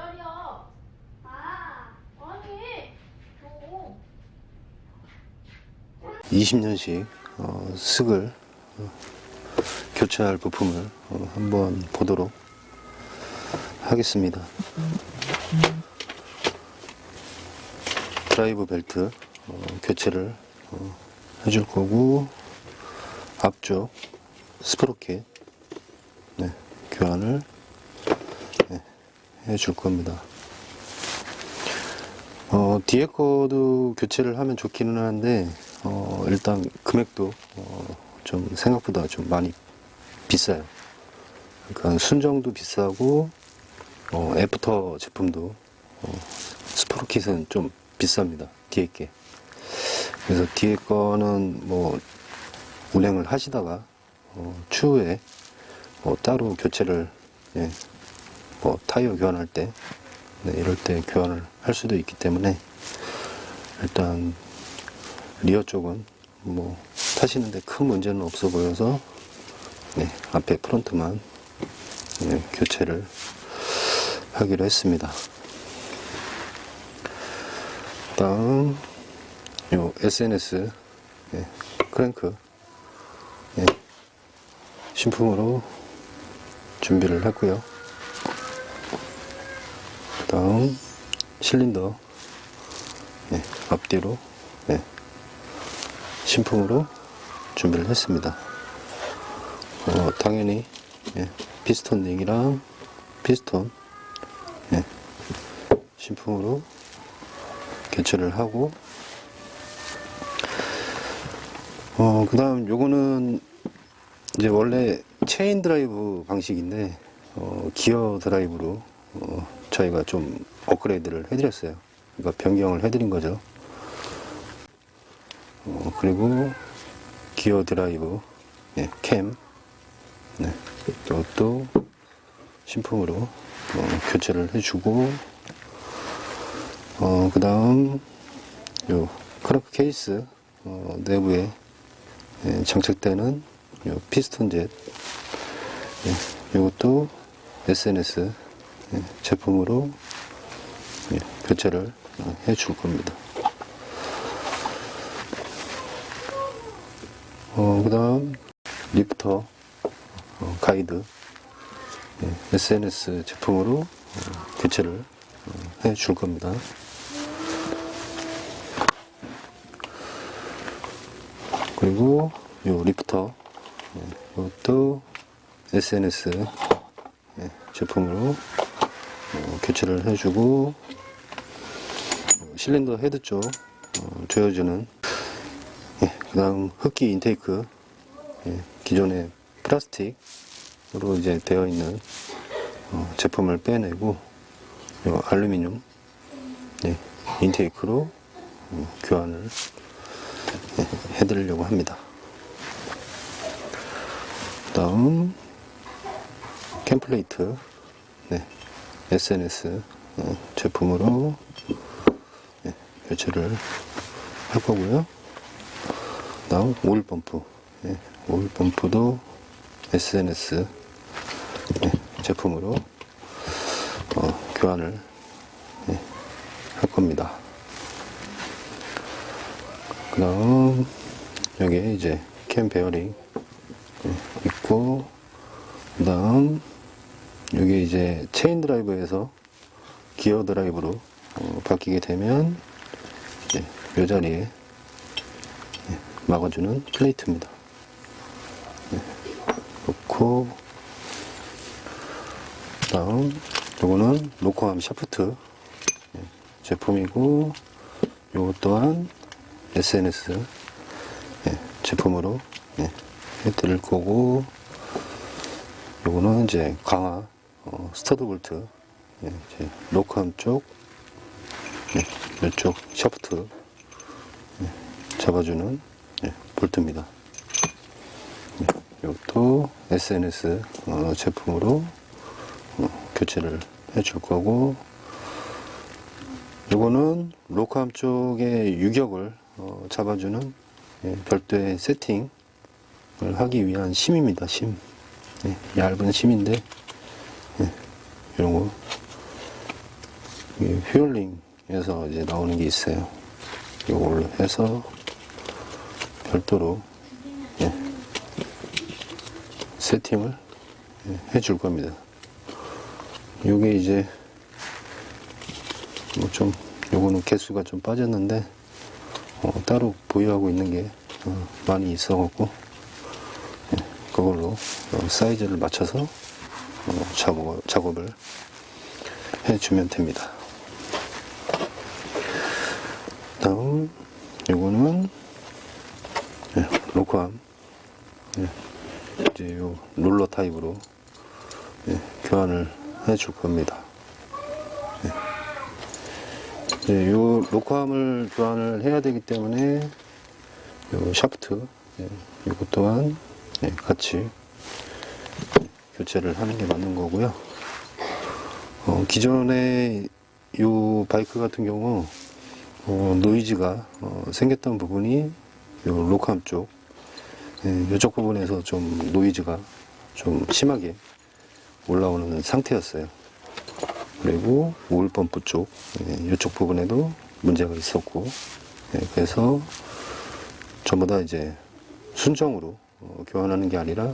얼마짜리야? 아니, 줘. 20년씩 슥을 교체할 부품을 한번 보도록 하겠습니다. 드라이브 벨트 교체를 해줄 거고, 앞쪽 스프로켓 교환을 해줄 겁니다. 뒤에 거도 교체를 하면 좋기는 한데 일단 금액도 좀 생각보다 좀 많이 비싸요. 그러니까 순정도 비싸고 애프터 제품도 스프로킷은 좀 비쌉니다. 뒤에 게. 그래서 뒤에 거는 뭐 운행을 하시다가 추후에 따로 교체를 뭐 타이어 교환할 때 이럴 때 교환을 할 수도 있기 때문에 일단 리어 쪽은 뭐 타시는데 큰 문제는 없어 보여서 앞에 프론트만 교체를 하기로 했습니다. 다음 요 SNS 크랭크 신품으로 준비를 했고요. 그 다음 실린더 앞뒤로 신품으로 준비를 했습니다. 당연히 피스톤 링이랑 피스톤 신품으로 교체를 하고, 그 다음 요거는 이제 원래 체인 드라이브 방식인데 기어 드라이브로 저희가 좀 업그레이드를 해드렸어요. 그러니까 변경을 해드린 거죠. 그리고 기어 드라이브 캠 이것도 신품으로 교체를 해주고, 그 다음 요 크랭크 케이스 내부에 장착되는 요 피스톤 젯 이것도 SNS 제품으로 교체를 해줄 겁니다. 그 다음 리프터 가이드 SNS 제품으로 교체를 해줄 겁니다. 그리고 요 리프터 이것도 SNS 제품으로 교체를 해주고, 실린더 헤드 쪽 조여주는 그 다음 흡기 인테이크 기존의 플라스틱으로 이제 되어 있는 제품을 빼내고 요 알루미늄 인테이크로 교환을 해드리려고 합니다. 그 다음 캠플레이트 SNS 제품으로 교체를 할 거고요. 그 다음 오일 펌프 오일 펌프도 SNS 제품으로 교환을 할 겁니다. 그 다음 여기에 이제 캠 베어링 있고, 그 다음 여기 이제 체인 드라이브에서 기어 드라이브로 바뀌게 되면 이 자리에 막아주는 플레이트입니다. 놓고, 그 다음 요거는 로커암 샤프트 제품이고, 요것 또한 SNS 제품으로 해드릴 거고, 요거는 이제 강화 스터드 볼트 이제 로커암 쪽 이쪽 샤프트 잡아주는 볼트입니다. 이것도 SNS 제품으로 교체를 해줄 거고, 요거는 로커암 쪽의 유격을 잡아주는 별도의 세팅을 하기 위한 심입니다. 심. 얇은 심인데 이런 거 휘어링에서 이제 나오는 게 있어요. 이걸 해서 별도로 예, 세팅을 해줄 겁니다. 요게 이제 뭐 좀 요거는 개수가 좀 빠졌는데 따로 보유하고 있는 게 많이 있어갖고 그걸로 사이즈를 맞춰서 작업을 해주면 됩니다. 다음 요거는 로커암 이제 요 롤러 타입으로 교환을 해줄 겁니다. 요 로커암을 교환을 해야 되기 때문에 요 샤프트 요것 또한 같이 교체를 하는 게 맞는 거고요. 기존에 요 바이크 같은 경우 노이즈가 생겼던 부분이 요 로커암 쪽 이쪽 부분에서 좀 노이즈가 좀 심하게 올라오는 상태였어요. 그리고 오일 펌프 쪽 이쪽 부분에도 문제가 있었고 그래서 전부 다 이제 순정으로 교환하는 게 아니라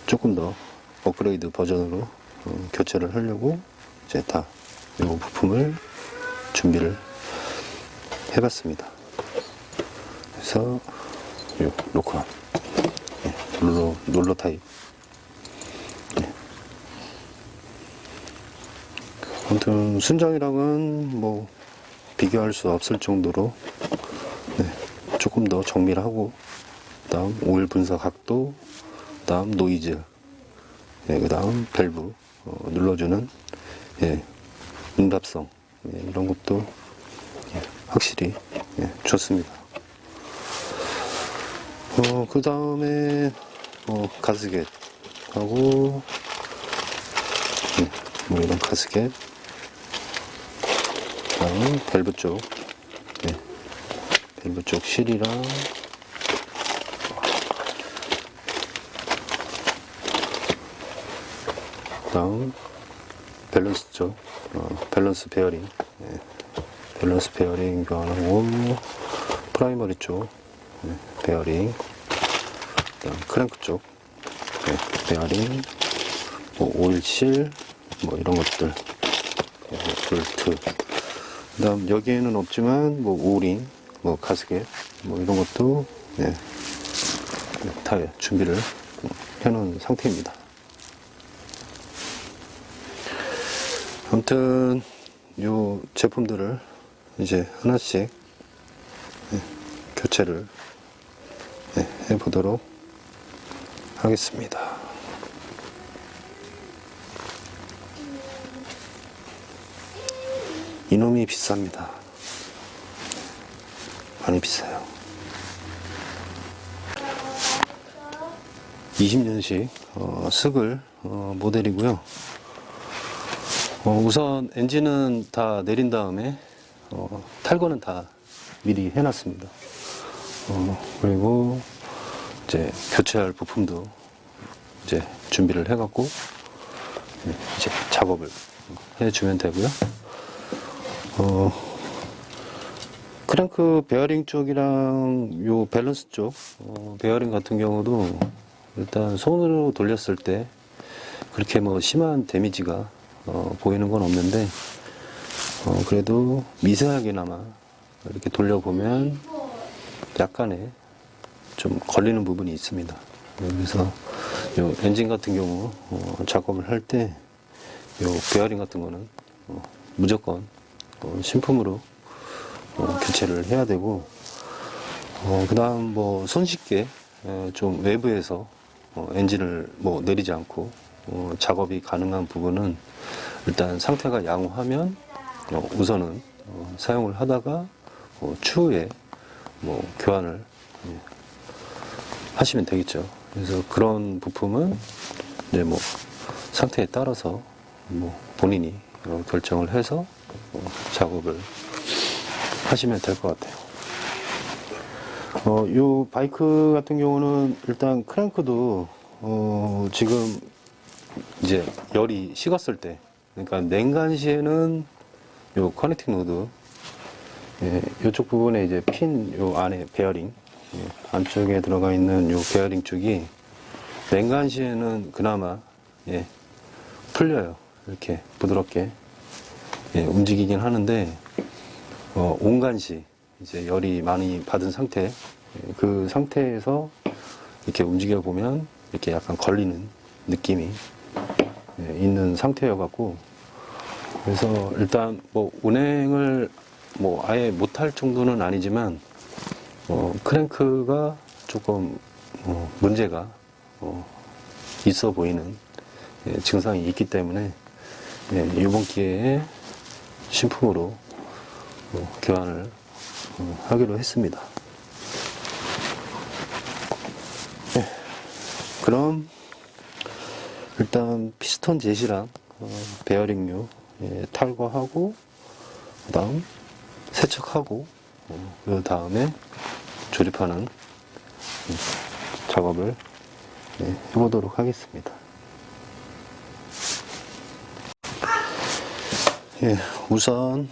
조금 더 업그레이드 버전으로 교체를 하려고 이제 다 이 부품을 준비를 해봤습니다. 그래서 요 로커암 롤러 타입 아무튼 순정이랑은 뭐 비교할 수 없을 정도로 조금 더 정밀하고 그다음 오일 분사 각도 그다음 노이즈 그다음 밸브 눌러주는 응답성 이런 것도 확실히 좋습니다. 그 다음에 가스켓 하고 뭐 이런 가스켓 그다음 밸브 쪽 밸브 쪽 실이랑 그다음 밸런스 쪽 밸런스 베어링 밸런스 베어링 교환하고 프라이머리 쪽 베어링 그다음 크랭크 쪽 베어링 뭐 오일실 뭐 이런 것들 볼트 그다음 여기에는 없지만 뭐 오링 뭐 가스켓 뭐 이런 것도 다 준비를 해놓은 상태입니다. 아무튼 요 제품들을 이제 하나씩 교체를 해보도록 하겠습니다. 이놈이 비쌉니다. 많이 비싸요. 20년식 스글 모델이고요. 우선 엔진은 다 내린 다음에 탈거는 다 미리 해놨습니다. 그리고 이제 교체할 부품도 이제 준비를 해갖고 이제 작업을 해주면 되고요. 크랭크 베어링 쪽이랑 요 밸런스 쪽 베어링 같은 경우도 일단 손으로 돌렸을 때 그렇게 뭐 심한 데미지가 보이는 건 없는데 그래도 미세하게나마 이렇게 돌려보면 약간의 좀 걸리는 부분이 있습니다. 그래서 요 엔진 같은 경우 작업을 할 때 요 베어링 같은 거는 무조건 신품으로 교체를 해야 되고 그 다음 뭐 손쉽게 좀 외부에서 엔진을 뭐 내리지 않고 작업이 가능한 부분은 일단 상태가 양호하면 우선은 사용을 하다가 추후에 뭐 교환을 하시면 되겠죠. 그래서 그런 부품은 이제 뭐 상태에 따라서 뭐 본인이 결정을 해서 작업을 하시면 될 것 같아요. 요 바이크 같은 경우는 일단 크랭크도 지금 이제 열이 식었을 때, 그러니까 냉간 시에는 요 커넥팅 노드, 예, 요쪽 부분에 이제 핀 요 안에 베어링, 예, 안쪽에 들어가 있는 요 베어링 쪽이 냉간 시에는 그나마 예, 풀려요. 이렇게 부드럽게 예, 움직이긴 하는데 온간 시 이제 열이 많이 받은 상태, 예, 그 상태에서 이렇게 움직여 보면 이렇게 약간 걸리는 느낌이 예, 있는 상태여 갖고, 그래서 일단 뭐 운행을 뭐 아예 못할 정도는 아니지만 크랭크가 조금 문제가 있어 보이는 예, 증상이 있기 때문에 예, 이번 기회에 신품으로 교환을 하기로 했습니다. 예, 그럼 일단 피스톤 젯이랑 베어링류 예, 탈거하고, 그 다음 세척하고, 그 다음에 조립하는 작업을 예, 해보도록 하겠습니다. 예, 우선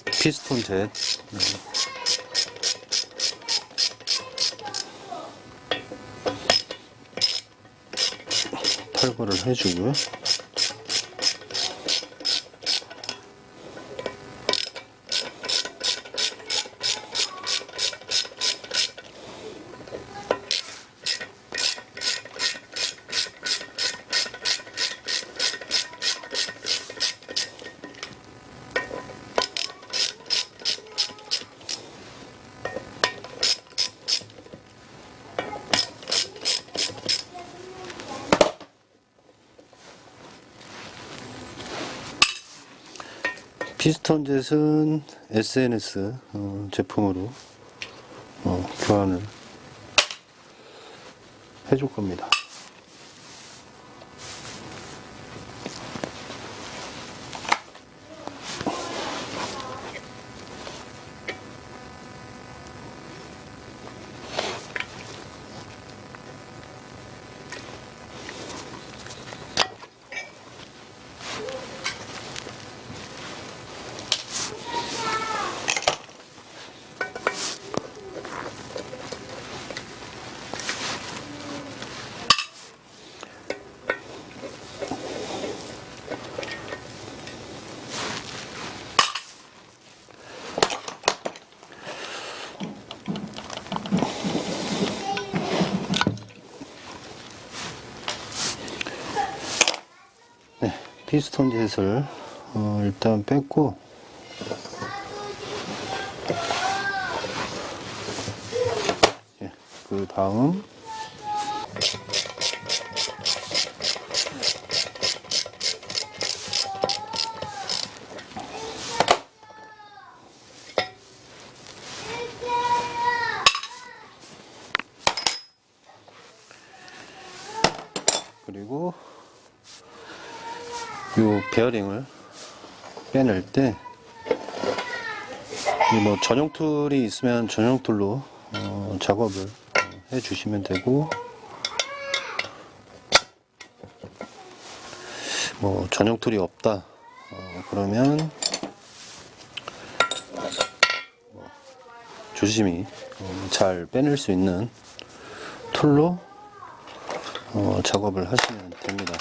피스톤 젯 탈거를 해주고요. 피스톤 젯은 SNS 제품으로 교환을 해줄 겁니다. 피스톤 젯을 일단 뺐고, 예, 그 다음 그리고 요 베어링을 빼낼 때 뭐 전용 툴이 있으면 전용 툴로 작업을 해 주시면 되고, 뭐 전용 툴이 없다 그러면 조심히 잘 빼낼 수 있는 툴로 작업을 하시면 됩니다.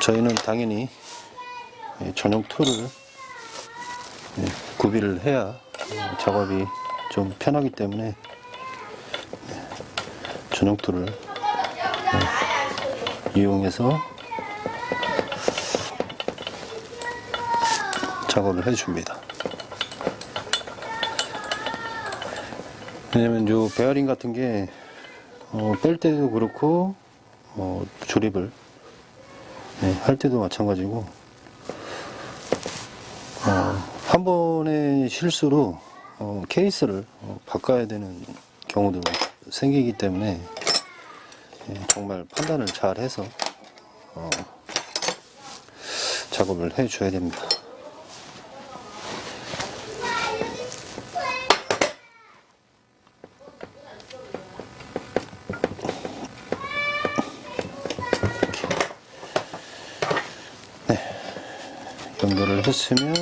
저희는 당연히 전용 툴을 구비를 해야 작업이 좀 편하기 때문에 전용 툴을 이용해서 작업을 해줍니다. 왜냐면 요 베어링 같은 게 뺄 때도 그렇고 조립을 할 때도 마찬가지고 한 번의 실수로 케이스를 바꿔야 되는 경우도 생기기 때문에 정말 판단을 잘 해서 작업을 해 줘야 됩니다. 연결을 했으면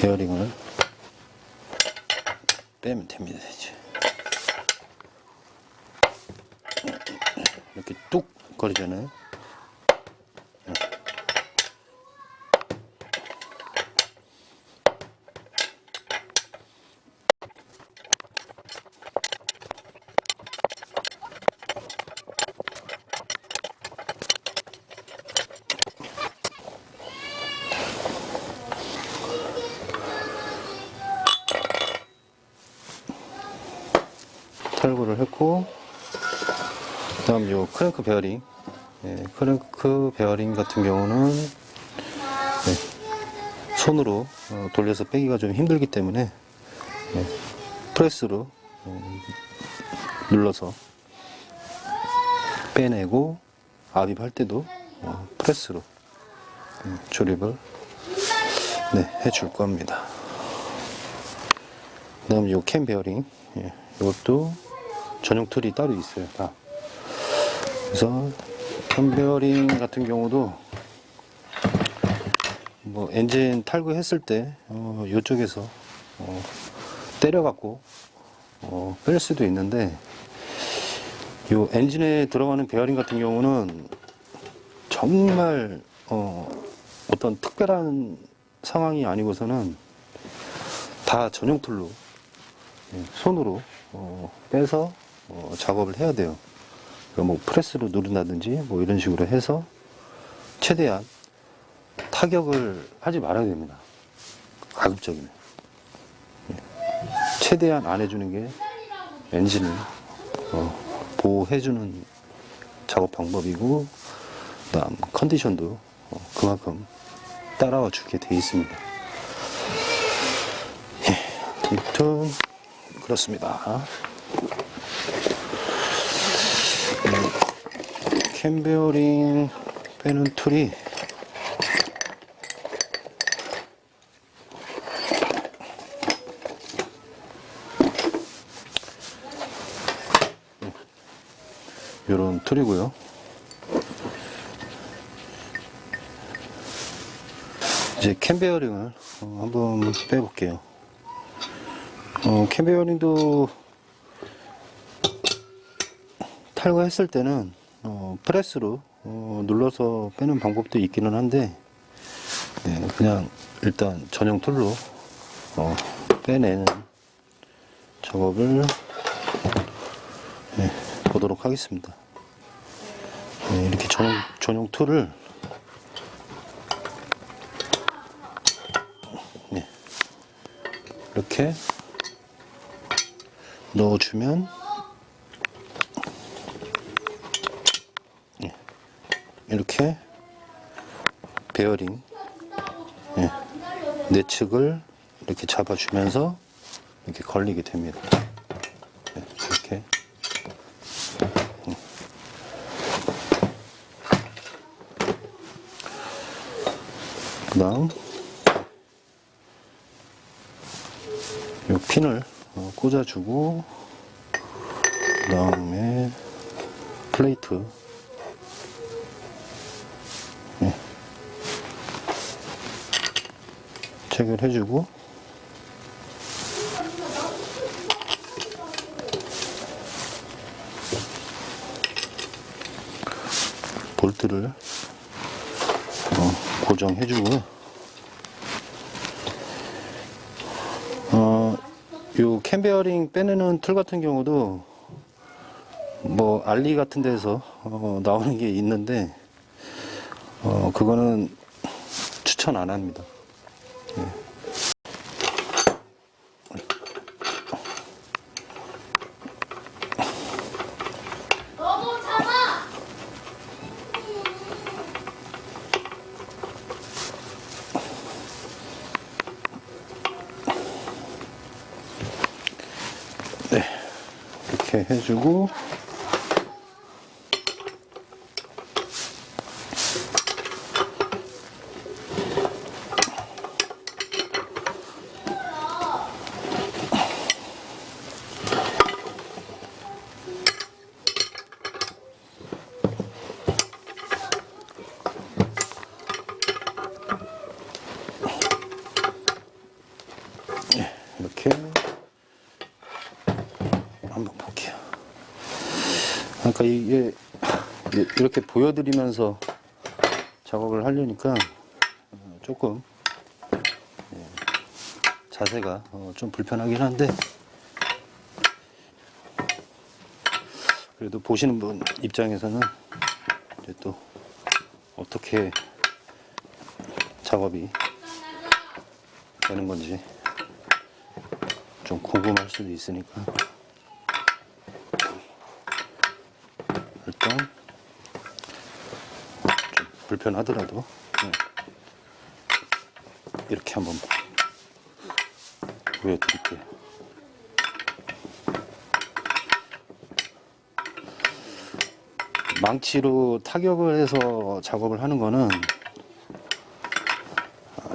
베어링을 빼면 됩니다. 이제 이렇게 뚝 거리잖아요. 탈거를 했고, 그 다음 요 크랭크 베어링, 크랭크 베어링 같은 경우는 손으로 돌려서 빼기가 좀 힘들기 때문에 프레스로 눌러서 빼내고, 압입할 때도 프레스로 조립을 해줄 겁니다. 그 다음 요 캠 베어링, 이것도 전용 툴이 따로 있어요. 다. 그래서 캠 베어링 같은 경우도 뭐 엔진 탈거했을 때 이쪽에서 때려갖고 뺄 수도 있는데, 요 엔진에 들어가는 베어링 같은 경우는 정말 어떤 특별한 상황이 아니고서는 다 전용 툴로 손으로 빼서 작업을 해야 돼요. 뭐 프레스로 누른다든지 뭐 이런 식으로 해서 최대한 타격을 하지 말아야 됩니다. 가급적이면 최대한 안 해주는 게 엔진을 보호해주는 작업 방법이고, 그 다음 컨디션도 그만큼 따라와 주게 되어 있습니다. 아무튼 그렇습니다. 캠 베어링 빼는 툴이 이런 툴이고요. 이제 캠 베어링을 한번 빼볼게요. 캠 베어링도 탈거했을 때는 프레스로 눌러서 빼는 방법도 있기는 한데, 그냥 일단 전용 툴로 빼내는 작업을 보도록 하겠습니다. 이렇게 전용 툴을 이렇게 넣어주면 이렇게 베어링 내측을 이렇게 잡아주면서 이렇게 걸리게 됩니다. 이렇게 그 다음 이 핀을 꽂아주고, 그 다음에 플레이트 체결해주고, 볼트를 고정해주고요. 요 캠 베어링 빼내는 툴 같은 경우도 뭐 알리 같은 데서 나오는 게 있는데, 그거는 추천 안 합니다. 너무 작아. 이렇게 해주고, 이게 이렇게 보여드리면서 작업을 하려니까 조금 자세가 좀 불편하긴 한데, 그래도 보시는 분 입장에서는 이제 또 어떻게 작업이 되는 건지 좀 궁금할 수도 있으니까 일단 좀 불편하더라도 이렇게 한번 보여드릴게요. 망치로 타격을 해서 작업을 하는 거는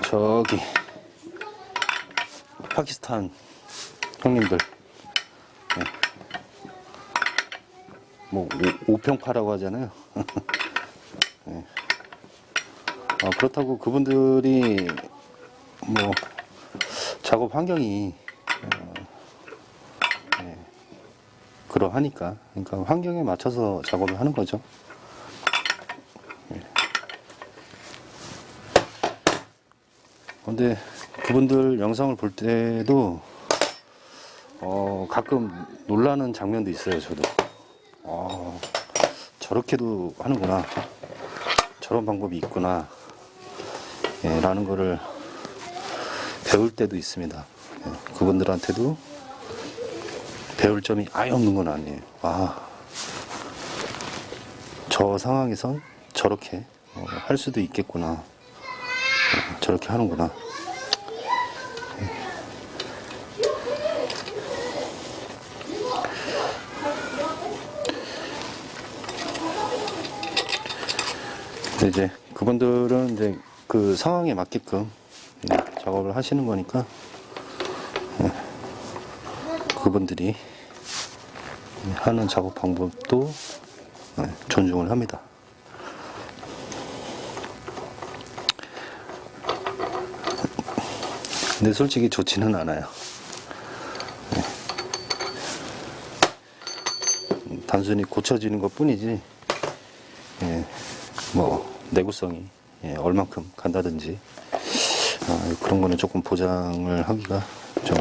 저기 파키스탄 형님들, 뭐 오평파라고 하잖아요. 그렇다고 그분들이 뭐 작업 환경이 그러하니까, 그러니까 환경에 맞춰서 작업을 하는 거죠. 근데 그분들 영상을 볼 때도 가끔 놀라는 장면도 있어요. 저도 저렇게도 하는구나, 저런 방법이 있구나, 라는 거를 배울 때도 있습니다. 그분들한테도 배울 점이 아예 없는 건 아니에요. 저 상황에선 저렇게 할 수도 있겠구나, 저렇게 하는구나. 근데 이제 그분들은 이제 그 상황에 맞게끔 작업을 하시는 거니까 그분들이 하는 작업 방법도 존중을 합니다. 근데 솔직히 좋지는 않아요. 단순히 고쳐지는 것 뿐이지, 뭐 내구성이 얼만큼 간다든지 그런 거는 조금 보장을 하기가 좀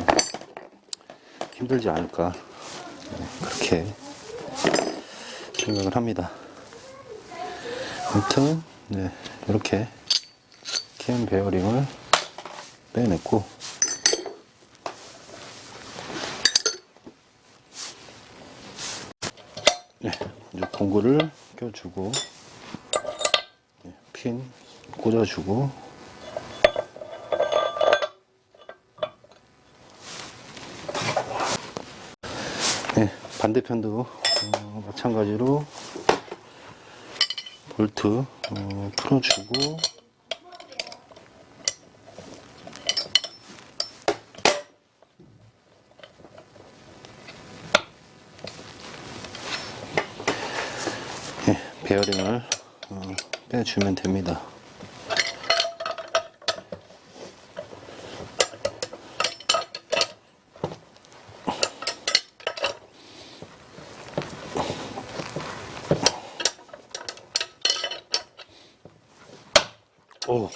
힘들지 않을까, 그렇게 생각을 합니다. 아무튼 이렇게 캠 베어링을 빼냈고, 이제 공구를 껴주고 핀 꽂아주고, 반대편도 마찬가지로 볼트 풀어주고, 베어링을 빼주면 됩니다. 오.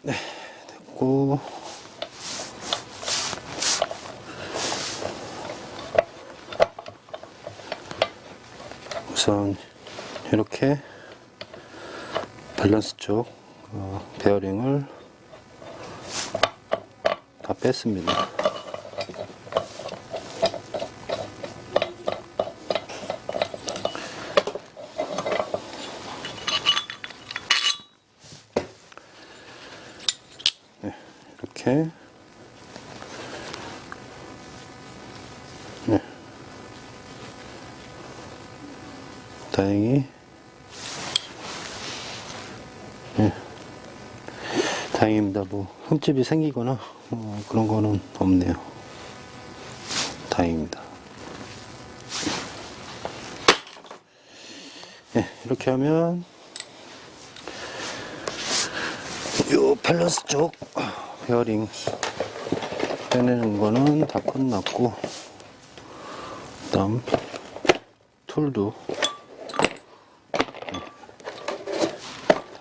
네, 됐고, 우선 이렇게 밸런스 쪽 베어링을 다 뺐습니다. 이렇게 다행히 다행입니다. 뭐 흠집이 생기거나 그런 거는 없네요. 다행입니다. 이렇게 하면 요 밸런스 쪽 베어링 빼내는 거는 다 끝났고, 그다음 툴도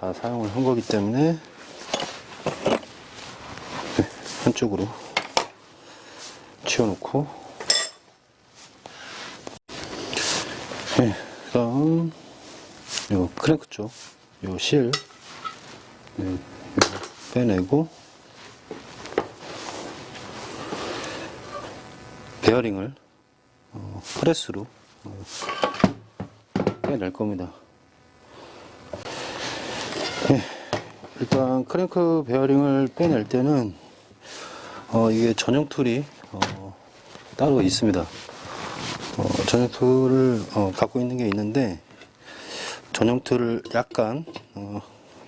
다 사용을 한 거기 때문에 한쪽으로 치워놓고, 그다음 요 크랭크 쪽 요 실 빼내고, 베어링을 프레스로 빼낼 겁니다. 일단 크랭크 베어링을 빼낼 때는 이게 전용 툴이 따로 있습니다. 전용 툴을 갖고 있는 게 있는데, 전용 툴을 약간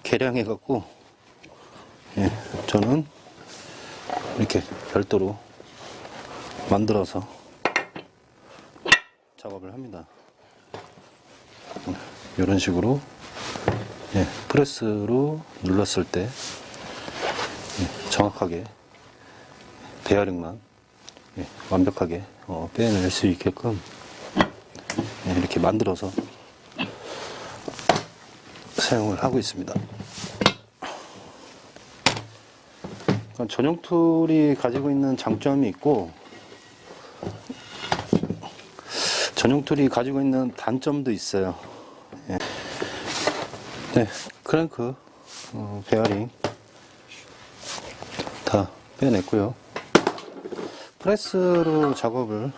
개량해 갖고 저는 이렇게 별도로 만들어서 작업을 합니다. 이런 식으로 프레스로 눌렀을 때 정확하게 베어링만 완벽하게 빼낼 수 있게끔 이렇게 만들어서 사용을 하고 있습니다. 전용 툴이 가지고 있는 장점이 있고, 전용 툴이 가지고 있는 단점도 있어요. 크랭크 베어링 다 빼냈고요. 프레스로 작업을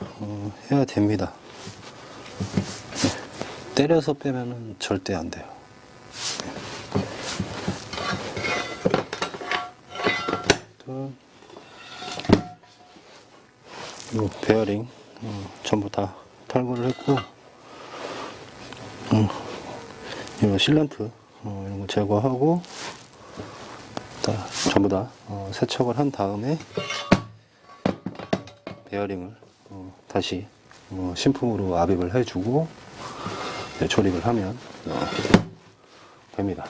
해야 됩니다. 때려서 빼면은 절대 안 돼요. 이 베어링 전부 다 탈거를 했고, 이 실란트 이런 거 제거하고 전부 다 세척을 한 다음에 베어링을 다시 신품으로 압입을 해주고 조립을 하면 됩니다.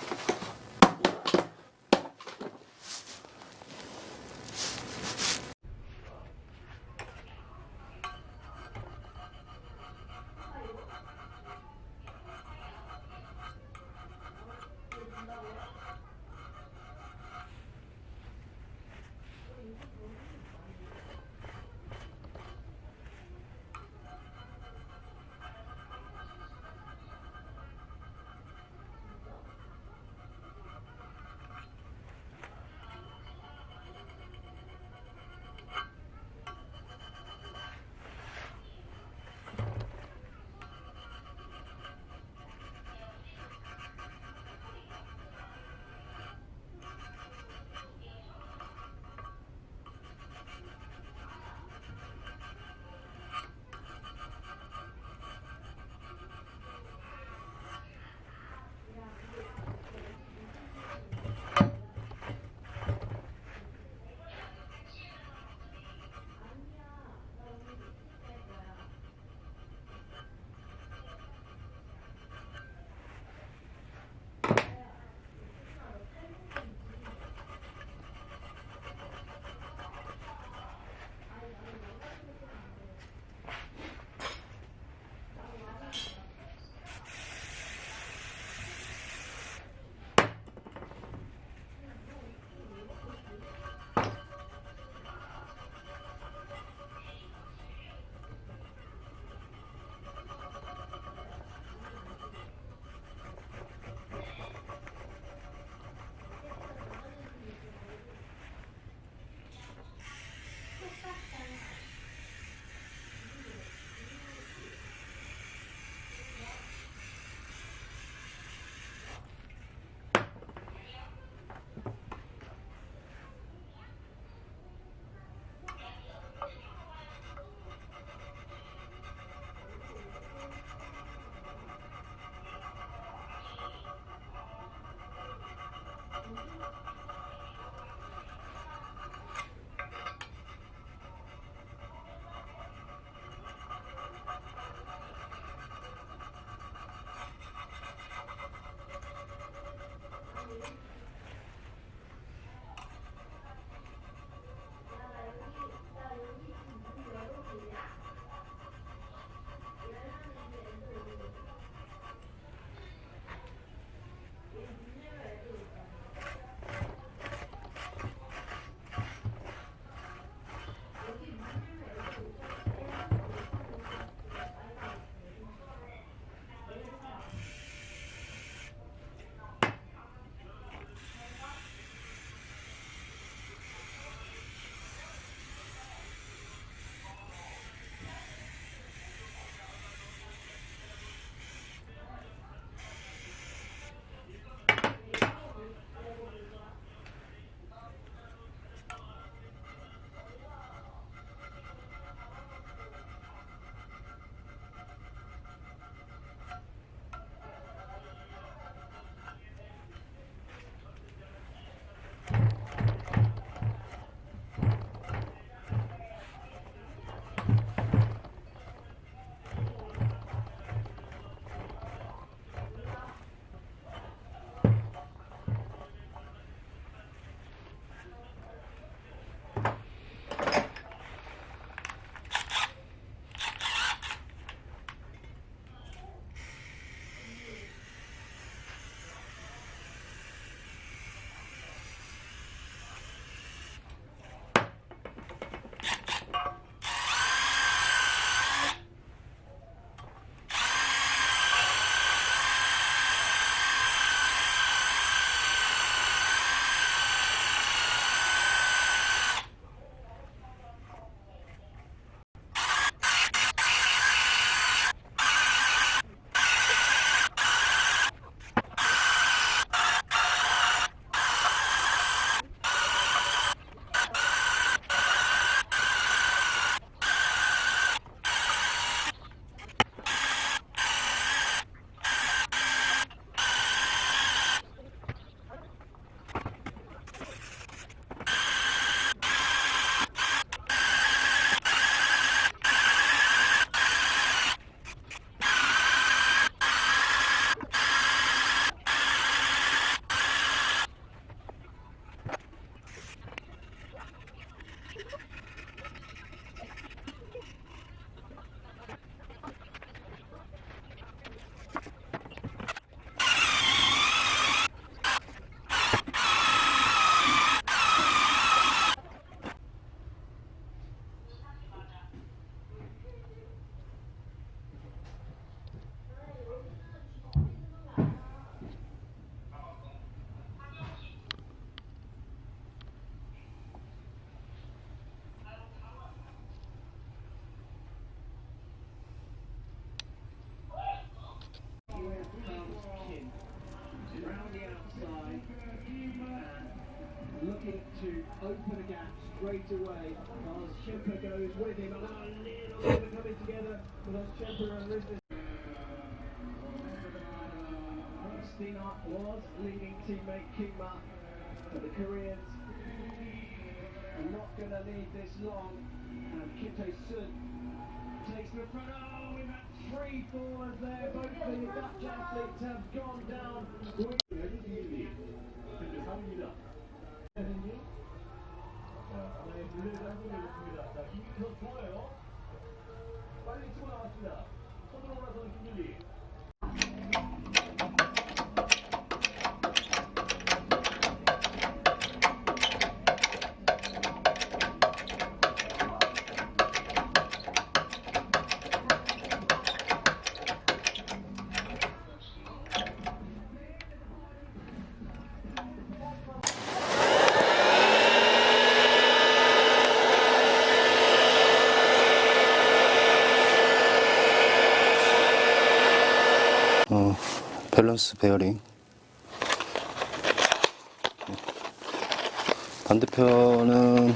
looking to open a gap straight away as Schemper goes with him. And a little bit of coming together with Schemper and Risner. Stina was leading teammate Kingma, but the Koreans are not going to need this long. And Kim Tae-sun takes the front. Oh, we've had 3 fallers there. Both the Dutch athletes have gone down. 빨리 치고 나왔습니다. 손으로 올라서는 김길리. 밸런스 베어링. 반대편은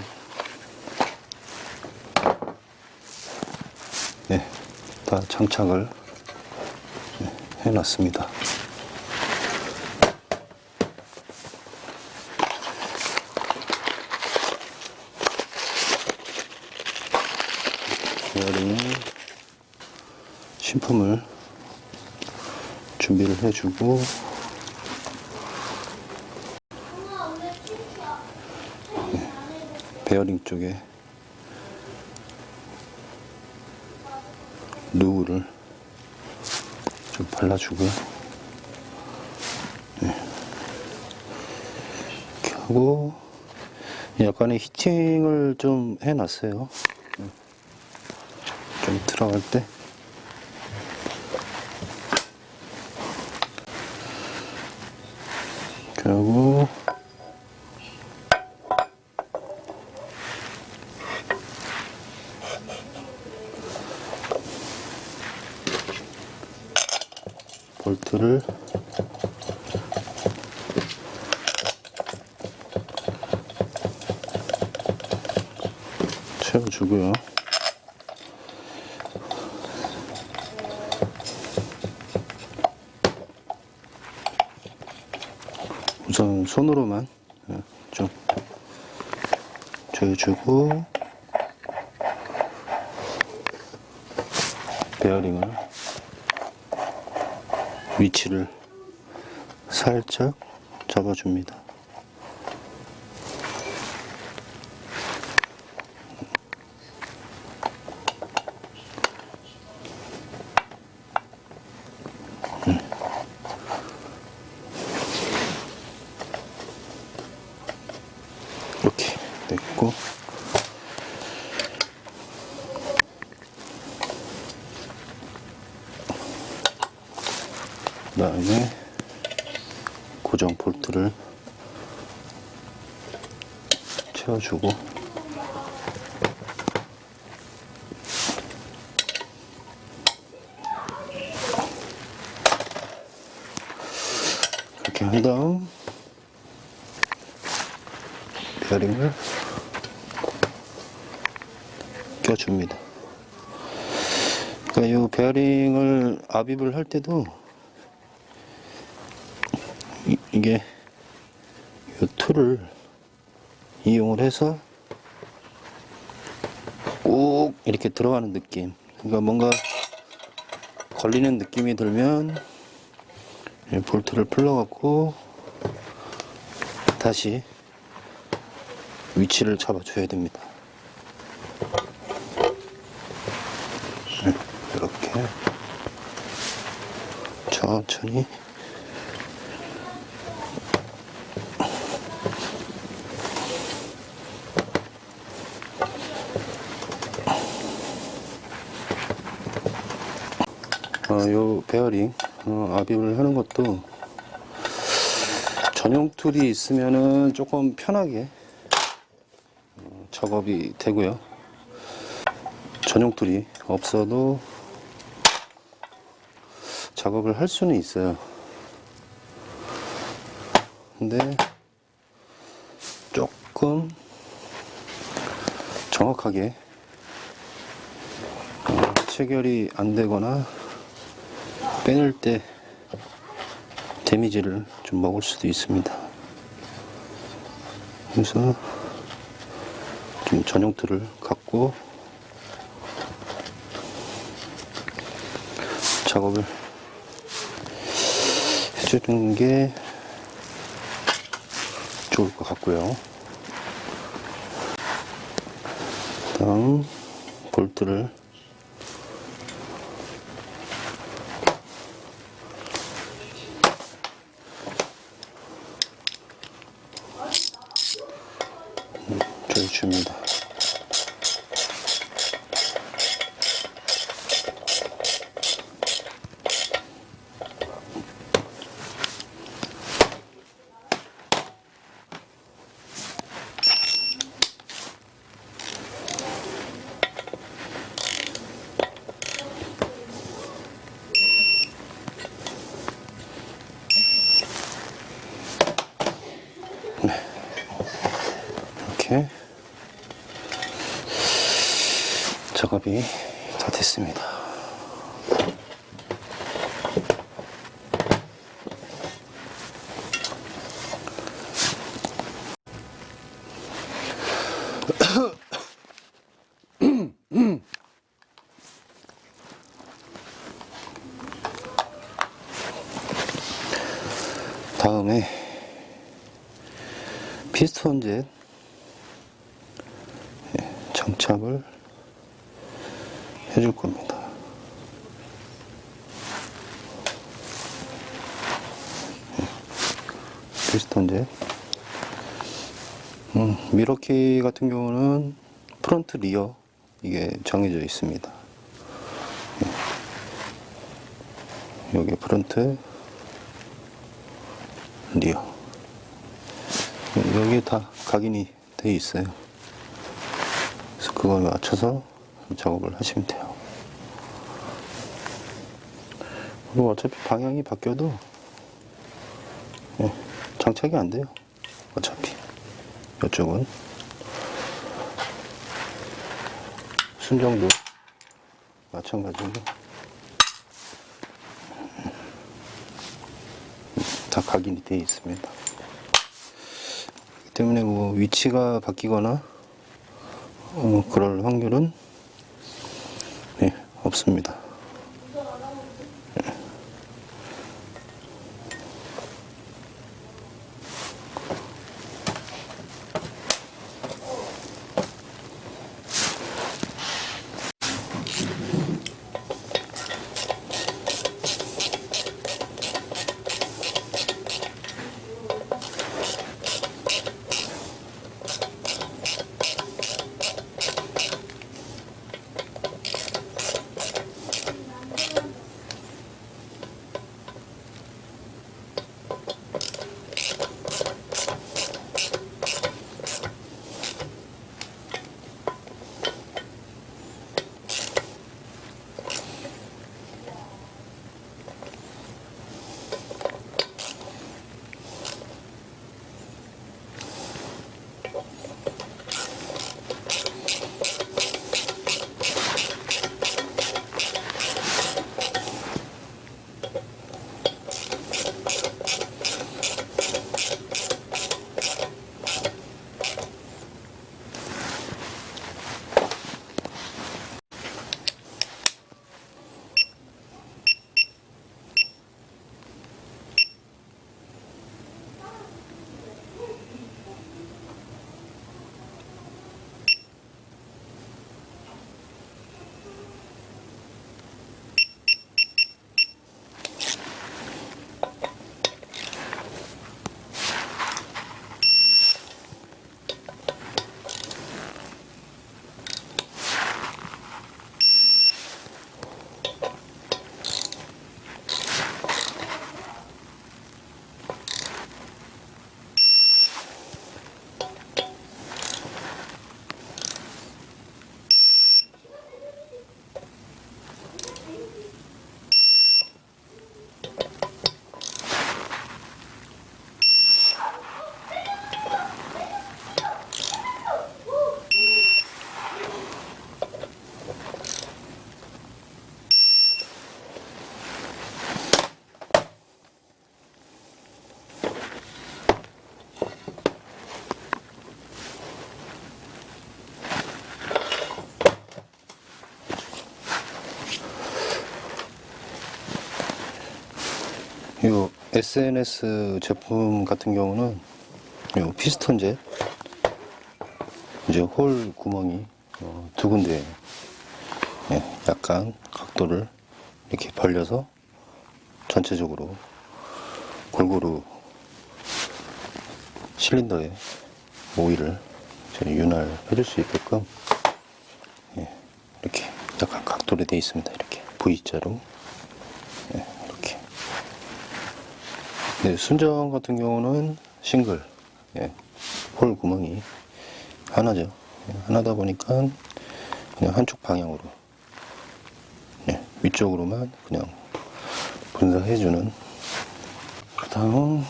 다 장착을 해놨습니다. 베어링 신품을 준비를 해주고, 베어링 쪽에 누우를 좀 발라주고요. 이렇게 하고 약간의 히팅을 좀 해놨어요. 좀 들어갈 때. 그리고 볼트를 채워주고요. 우선 손으로만 좀 조여주고, 베어링을 위치를 살짝 잡아줍니다. 이렇게 됐고, 그 다음에 고정 볼트를 채워주고, 이렇게 한 다음 베어링을 껴줍니다. 그러니까 이 베어링을 압입을 할 때도 이게 이 툴을 이용을 해서 꼭 이렇게 들어가는 느낌. 그러니까 뭔가 걸리는 느낌이 들면 볼트를 풀러갖고 다시 위치를 잡아줘야 됩니다. 이렇게 천천히 요 베어링 압입을 하는 것도 전용 툴이 있으면은 조금 편하게 작업이 되고요. 전용 툴이 없어도 작업을 할 수는 있어요. 근데 조금 정확하게 체결이 안 되거나 빼낼 때 데미지를 좀 먹을 수도 있습니다. 그래서 좀 전용 툴을 갖고 작업을 해주는 게 좋을 것 같고요. 다음 볼트를 조여줍니다. 이렇게 작업이 다 됐습니다. 다음에 피스톤 젯 장착을 해줄 겁니다. 피스톤 젯 미러키 같은 경우는 프론트 리어 이게 정해져 있습니다. 여기 프론트 리어 여기에 다 각인이 되어 있어요. 그래서 그걸 맞춰서 작업을 하시면 돼요. 그리고 어차피 방향이 바뀌어도 장착이 안 돼요. 어차피 이쪽은 순정도 마찬가지로 다 각인이 되어 있습니다. 그렇기 때문에 뭐 위치가 바뀌거나 그럴 확률은 없습니다. SNS 제품 같은 경우는 요 피스톤 젯 이제 홀 구멍이 두 군데 약간 각도를 이렇게 벌려서 전체적으로 골고루 실린더에 오일을 윤활해 줄 수 있게끔 이렇게 약간 각도로 되어 있습니다. 이렇게 V자로 이렇게. 네, 순정 같은 경우는 싱글 홀 구멍이 하나죠. 하나다 보니까 그냥 한쪽 방향으로 위쪽으로만 그냥 분사해주는. 그 다음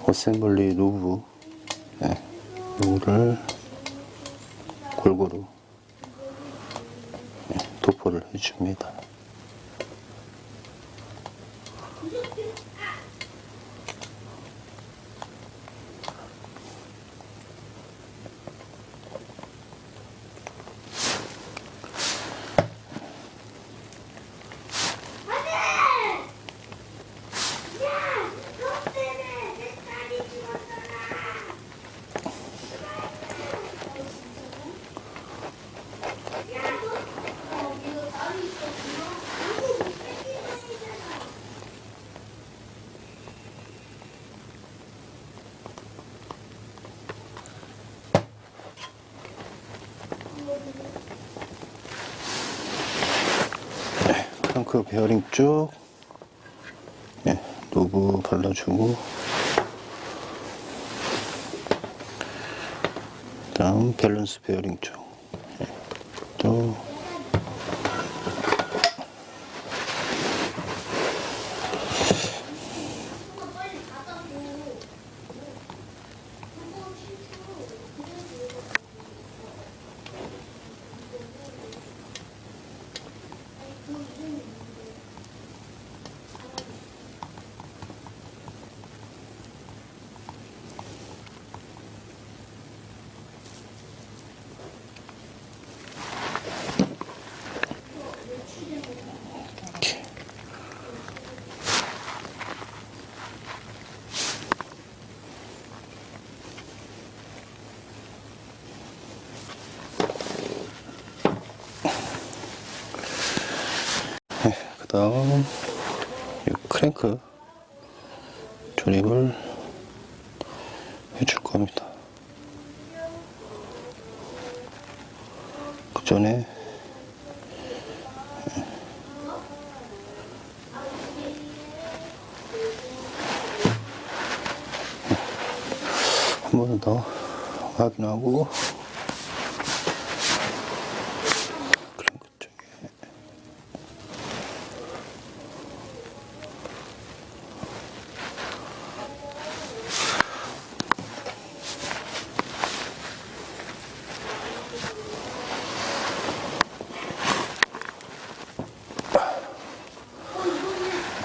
어셈블리 루브 이거를 골고루 도포를 해줍니다. 크랭크 베어링 쭉 루브 발라주고, 다음 밸런스 베어링 쪽 또 그 다음 이 크랭크 조립을 해줄 겁니다. 그 전에 한 번 더 확인하고, 크랭크 쪽에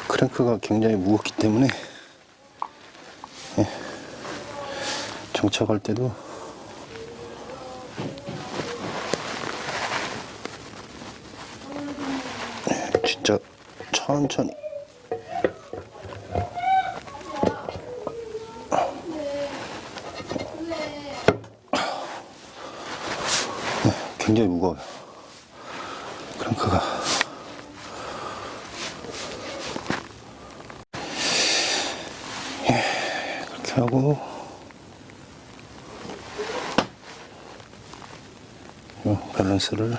크랭크가 굉장히 무겁기 때문에 정착할 때도 진짜 천천히 굉장히 무거워요. 크랭크가 그렇게 하고, 밸런스를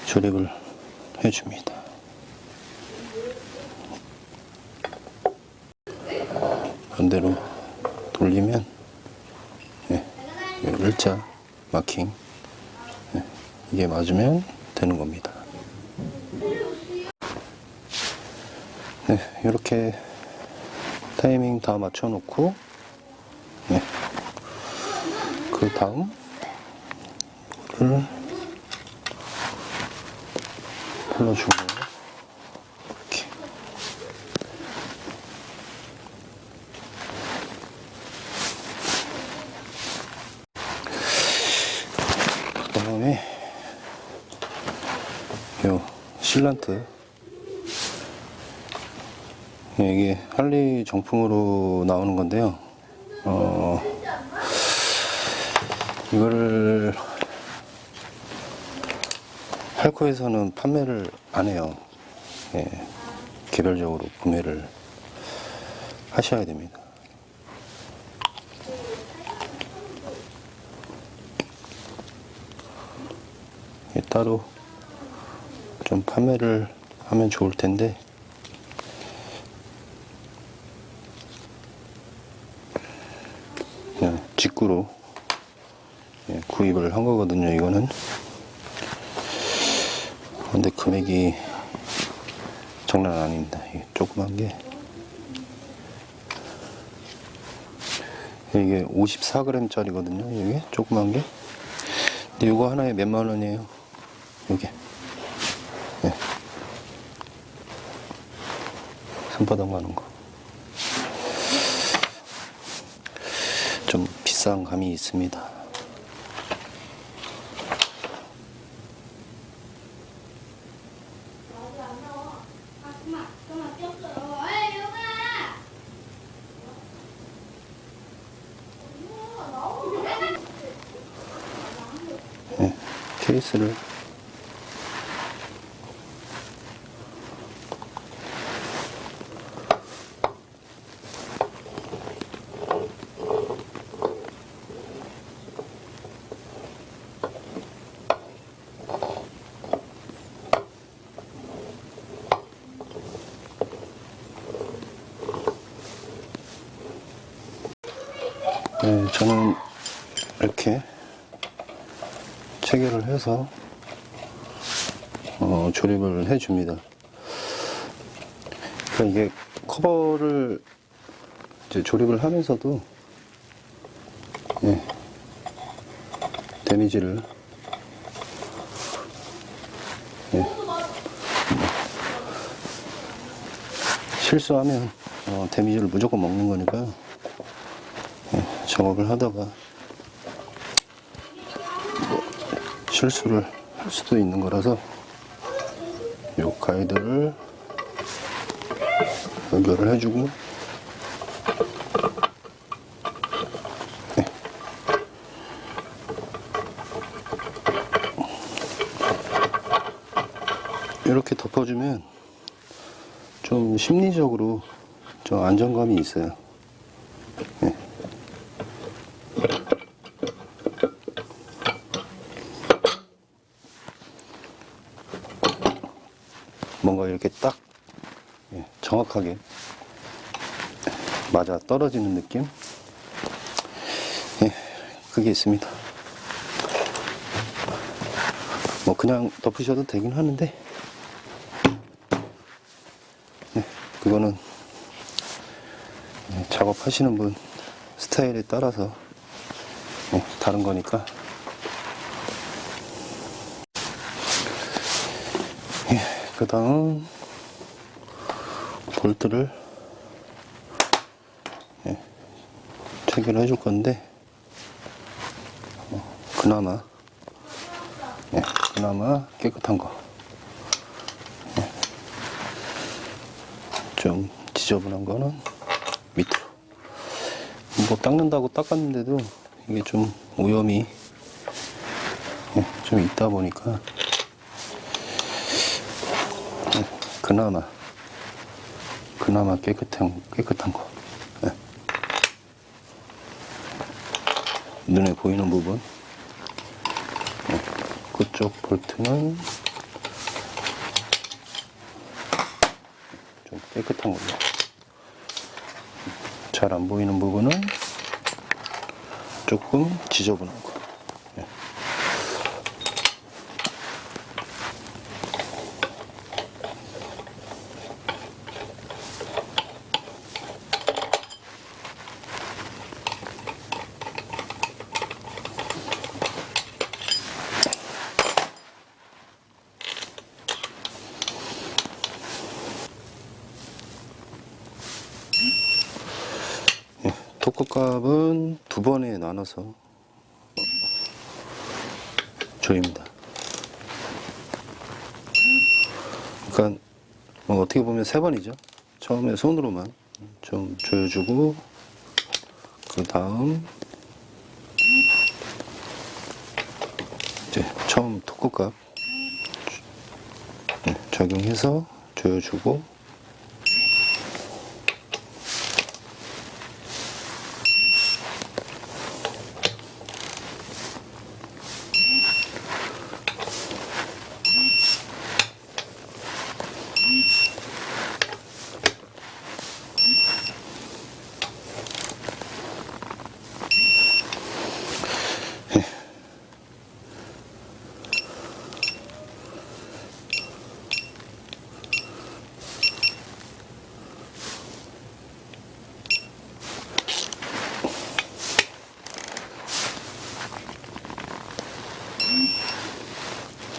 조립을 해줍니다. 반대로 돌리면 일자 마킹 이게 맞으면 되는 겁니다. 이렇게 타이밍 다 맞춰 놓고 그 다음 이거를 풀어주고, 이렇게 실란트. 이게 할리 정품으로 나오는 건데요. 이거를 할코에서는 판매를 안 해요. 예, 개별적으로 구매를 하셔야 됩니다. 따로 좀 판매를 하면 좋을 텐데, 그냥 직구로 구입을 한 거거든요, 이거는. 근데 금액이 장난 아닙니다. 이게 조그만 게. 이게 54g 짜리거든요, 이게 조그만 게. 근데 이거 하나에 몇만 원이에요, 이게. 예. 손바닥 많은 거. 좀 비싼 감이 있습니다. 네, 케이스를 네, 저는 이렇게 체결을 해서 조립을 해줍니다. 그러니까 이게 커버를 이제 조립을 하면서도 데미지를 실수하면 데미지를 무조건 먹는 거니까요. 작업을 하다가 뭐 실수를 할 수도 있는 거라서 요 가이드를 연결을 해주고, 이렇게 덮어주면 좀 심리적으로 좀 안정감이 있어요. 뭔가 이렇게 딱 정확하게 맞아 떨어지는 느낌? 그게 있습니다. 뭐 그냥 덮으셔도 되긴 하는데, 그거는 작업하시는 분 스타일에 따라서 다른 거니까. 그 다음 볼트를 체결해 줄 건데, 그나마 깨끗한 거. 좀 지저분한 거는 밑으로. 뭐 닦는다고 닦았는데도 이게 좀 오염이 좀 있다 보니까 그나마 깨끗한 거. 눈에 보이는 부분, 그쪽 볼트는 좀 깨끗한 걸로. 잘 안 보이는 부분은 조금 지저분한 거. 토크값은 2번에 나눠서 조입니다. 그러니까 뭐 어떻게 보면 3번이죠. 처음에 손으로만 좀 조여주고, 그 다음 이제 처음 토크값 적용해서 조여주고,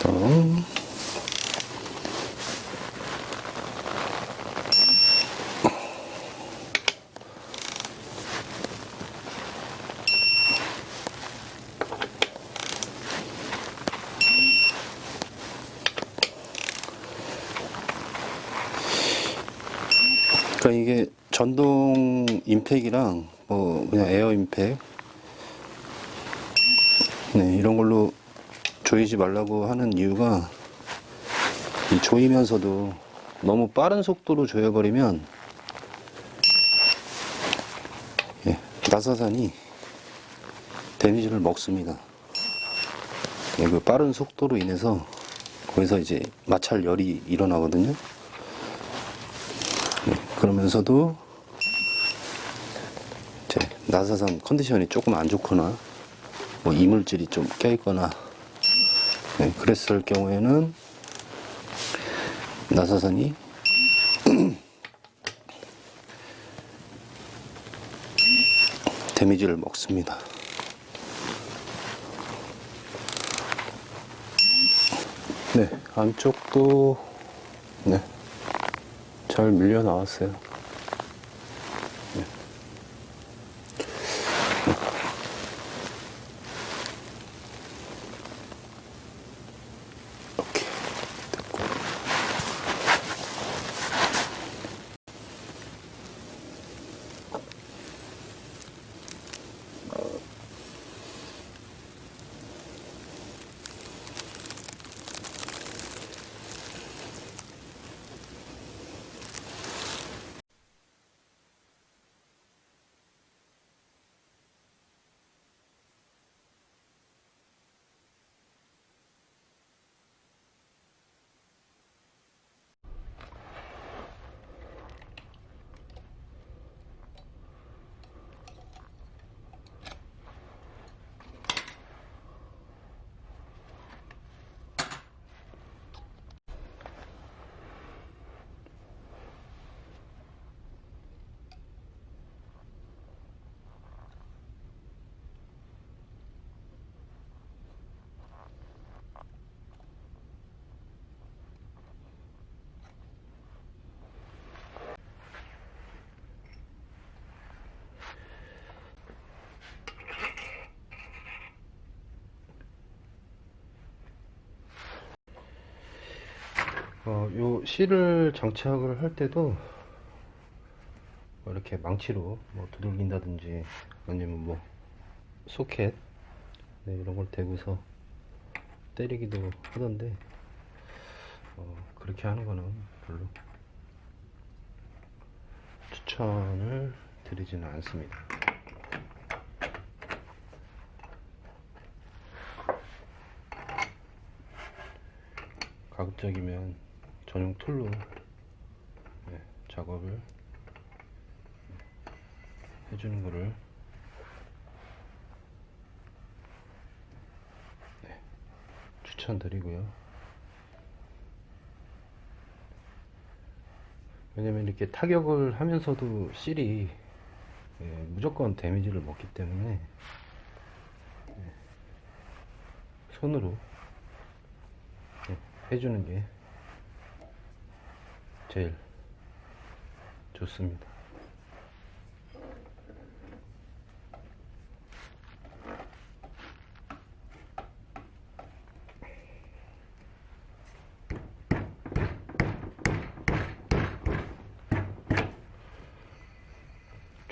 다음 그러니까 이게 전동 임팩이랑 뭐 그냥 에어 임팩, 네, 이런 걸로 조이지 말라고 하는 이유가, 이 조이면서도 너무 빠른 속도로 조여버리면 나사산이 데미지를 먹습니다. 그 빠른 속도로 인해서 거기서 이제 마찰 열이 일어나거든요. 그러면서도 이제 나사산 컨디션이 조금 안 좋거나 뭐 이물질이 좀 껴있거나 그랬을 경우에는 나사산이 데미지를 먹습니다. 네, 안쪽도 잘 밀려 나왔어요. 이렇게 됐고, 요 실을 장착을 할 때도 이렇게 망치로 뭐 두들긴다든지 아니면 뭐 소켓 이런 걸 대고서 때리기도 하던데, 그렇게 하는 거는 별로 추천을 드리지는 않습니다. 가급적이면 전용 툴로 작업을 해주는 거를 추천드리고요. 왜냐면 이렇게 타격을 하면서도 실이 무조건 데미지를 먹기 때문에 손으로 해주는 게 제일 좋습니다.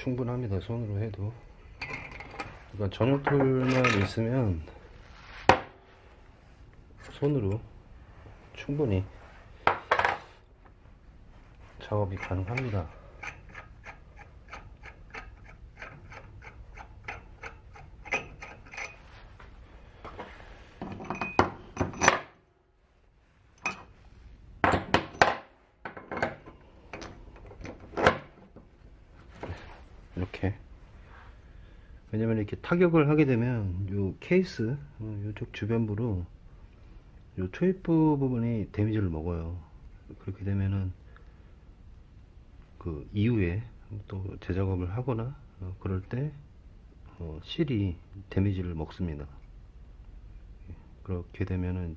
충분합니다. 손으로 해도. 그러니까 전용 툴만 있으면 손으로 충분히 작업이 가능합니다. 이렇게. 왜냐면 이렇게 타격을 하게 되면 요 케이스 요쪽 주변부로 요 초입부 부분이 데미지를 먹어요. 그렇게 되면은 그 이후에 또 재작업을 하거나 그럴 때 실이 데미지를 먹습니다. 그렇게 되면은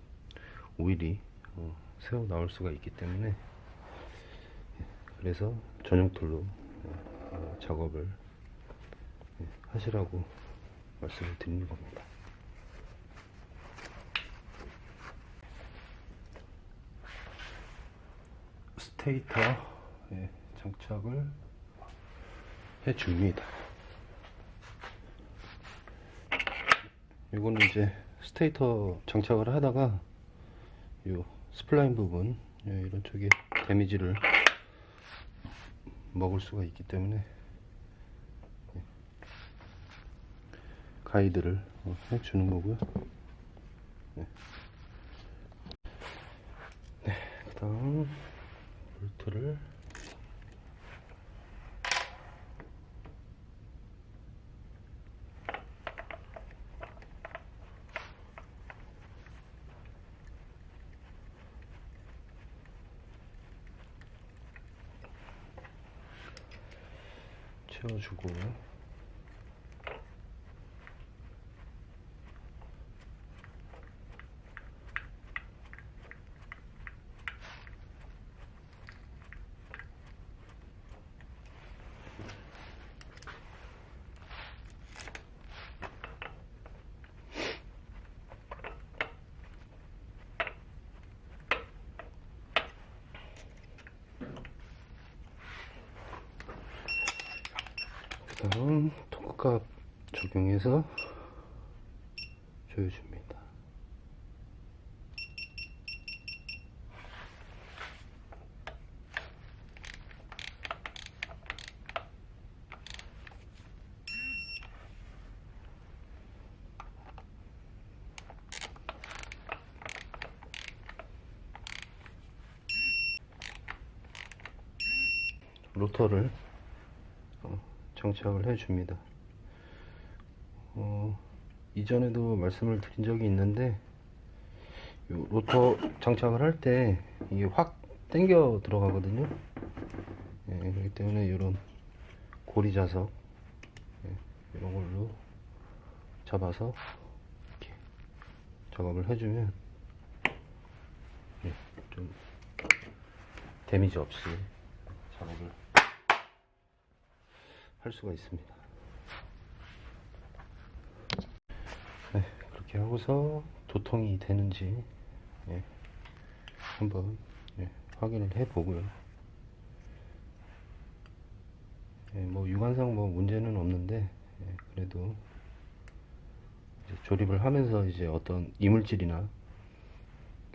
오일이 새어 나올 수가 있기 때문에, 그래서 전용 툴로 작업을 하시라고 말씀을 드리는 겁니다. 스테이터 장착을 해 줍니다. 이거는 이제 스테이터 장착을 하다가 요 스플라인 부분 이런 쪽에 데미지를 먹을 수가 있기 때문에 가이드를 해 주는 거고요. 그 다음 볼트를 채워주고, 그 다음 토크값 적용해서 조여줍니다. 로터를 장착을 해줍니다. 이전에도 말씀을 드린 적이 있는데, 요 로터 장착을 할 때 이게 확 당겨 들어가거든요. 그렇기 때문에 이런 고리 자석 이런 걸로 잡아서 이렇게 작업을 해주면 좀 데미지 없이 작업을 할 수가 있습니다. 그렇게 하고서 도통이 되는지 한번 확인을 해 보고요. 뭐 육안상 뭐 문제는 없는데, 그래도 이제 조립을 하면서 이제 어떤 이물질이나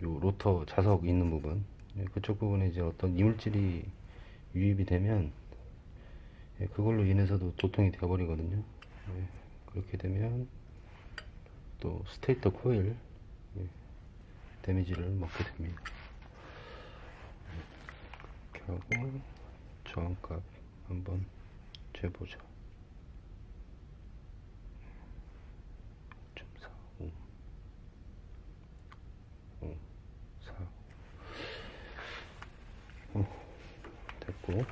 요 로터 자석 있는 부분, 그쪽 부분에 이제 어떤 이물질이 유입이 되면 그걸로 인해서도 도통이 되어버리거든요. 그렇게 되면 또 스테이터 코일 데미지를 먹게 됩니다. 이렇게 하고 저항값 한번 재보죠. 5.45 5.4 됐고,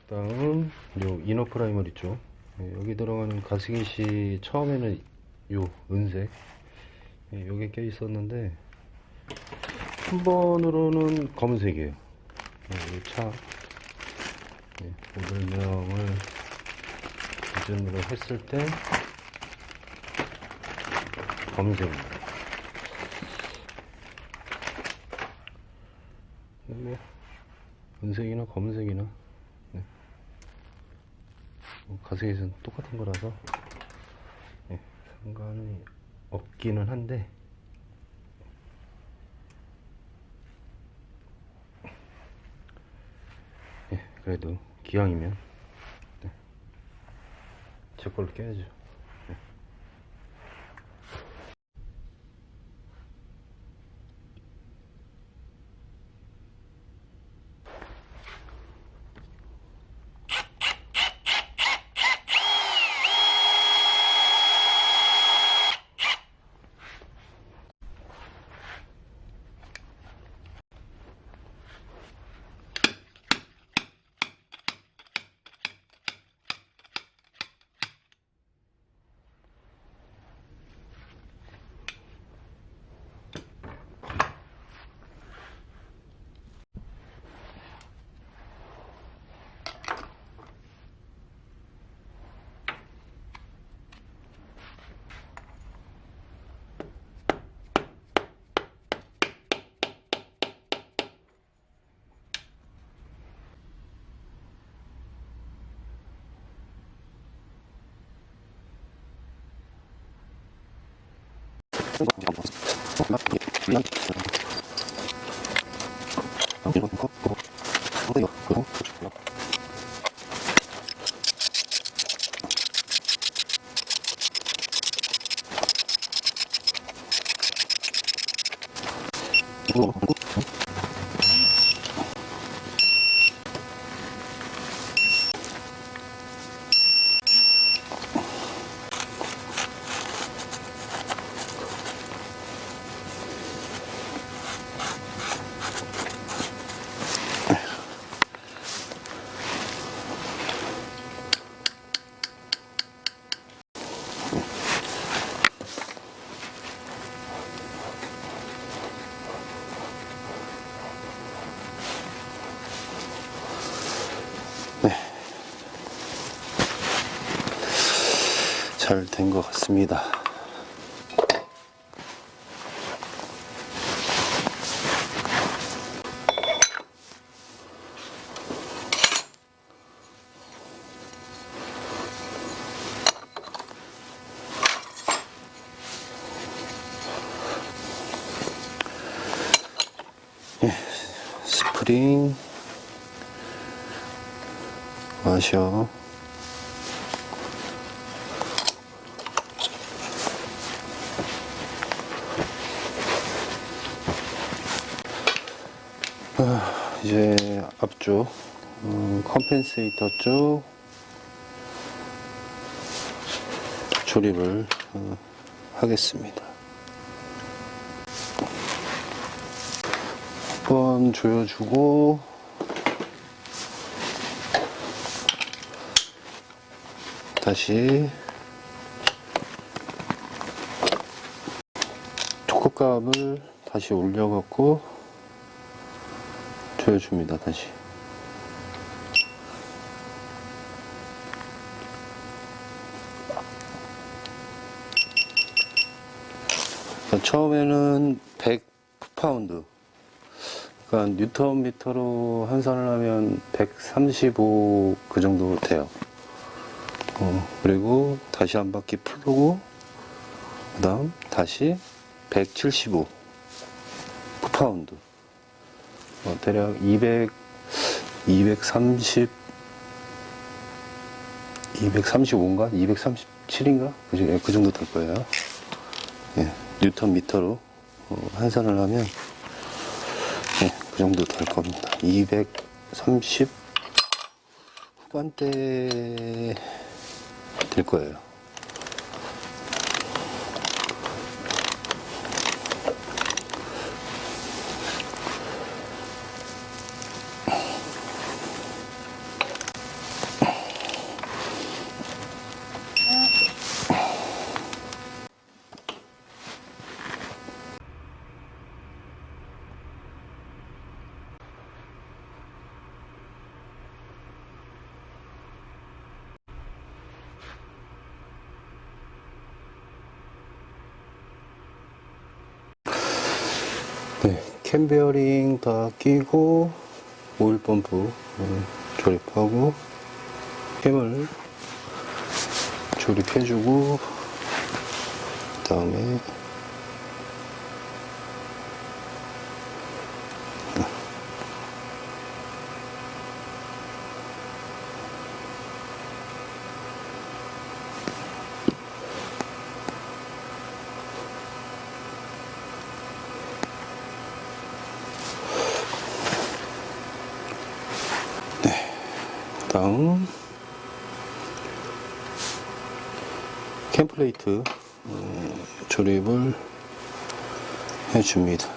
다음 요 이너 프라이머리 쪽, 여기 들어가는 가스켓이 처음에는 요 은색 요게 껴 있었는데 한 번으로는 검은색이에요. 이 차 모델명을 기준으로 했을 때 검은색입니다. 뭐 은색이나 검은색이나 가스켓은 똑같은 거라서 예, 상관이 없기는 한데 예, 그래도 기왕이면 네, 제 걸로 껴야죠. 잘 된 것 같습니다. 예, 스프링 와셔 이제 앞쪽 컴펜세이터 쪽 조립을 하겠습니다. 한번 조여주고 다시 토크값을 다시 올려갖고 조여줍니다. 다시 처음에는 100파운드, 그러니까 뉴턴 미터로 환산을 하면 135 그 정도 돼요. 그리고 다시 한 바퀴 풀고 그 다음 다시 175 파운드, 대략 235인가 237인가 그 정도 될 거예요. 예, 뉴턴 미터로 환산을 하면 예, 그 정도 될 겁니다. 230 후반대 될 거예요. 네, 캠 베어링 다 끼고 오일 펌프 조립하고 캠을 조립해주고, 그 다음에 다음 캠플레이트 조립을 해줍니다.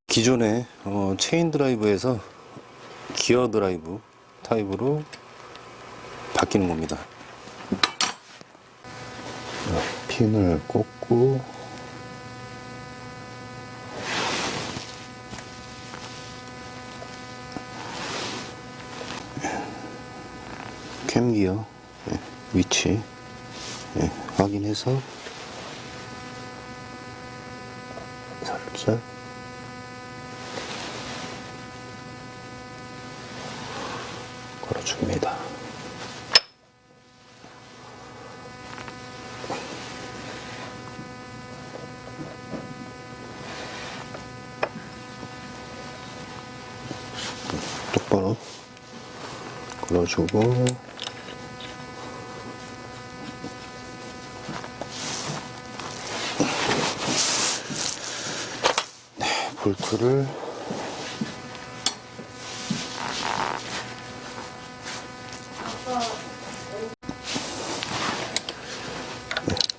기존의 체인 드라이브에서 기어 드라이브 타입으로 바뀌는 겁니다. 핀을 꽂고 캠 기어 위치 확인해서 살짝 걸어줍니다. 똑바로 걸어주고 볼트를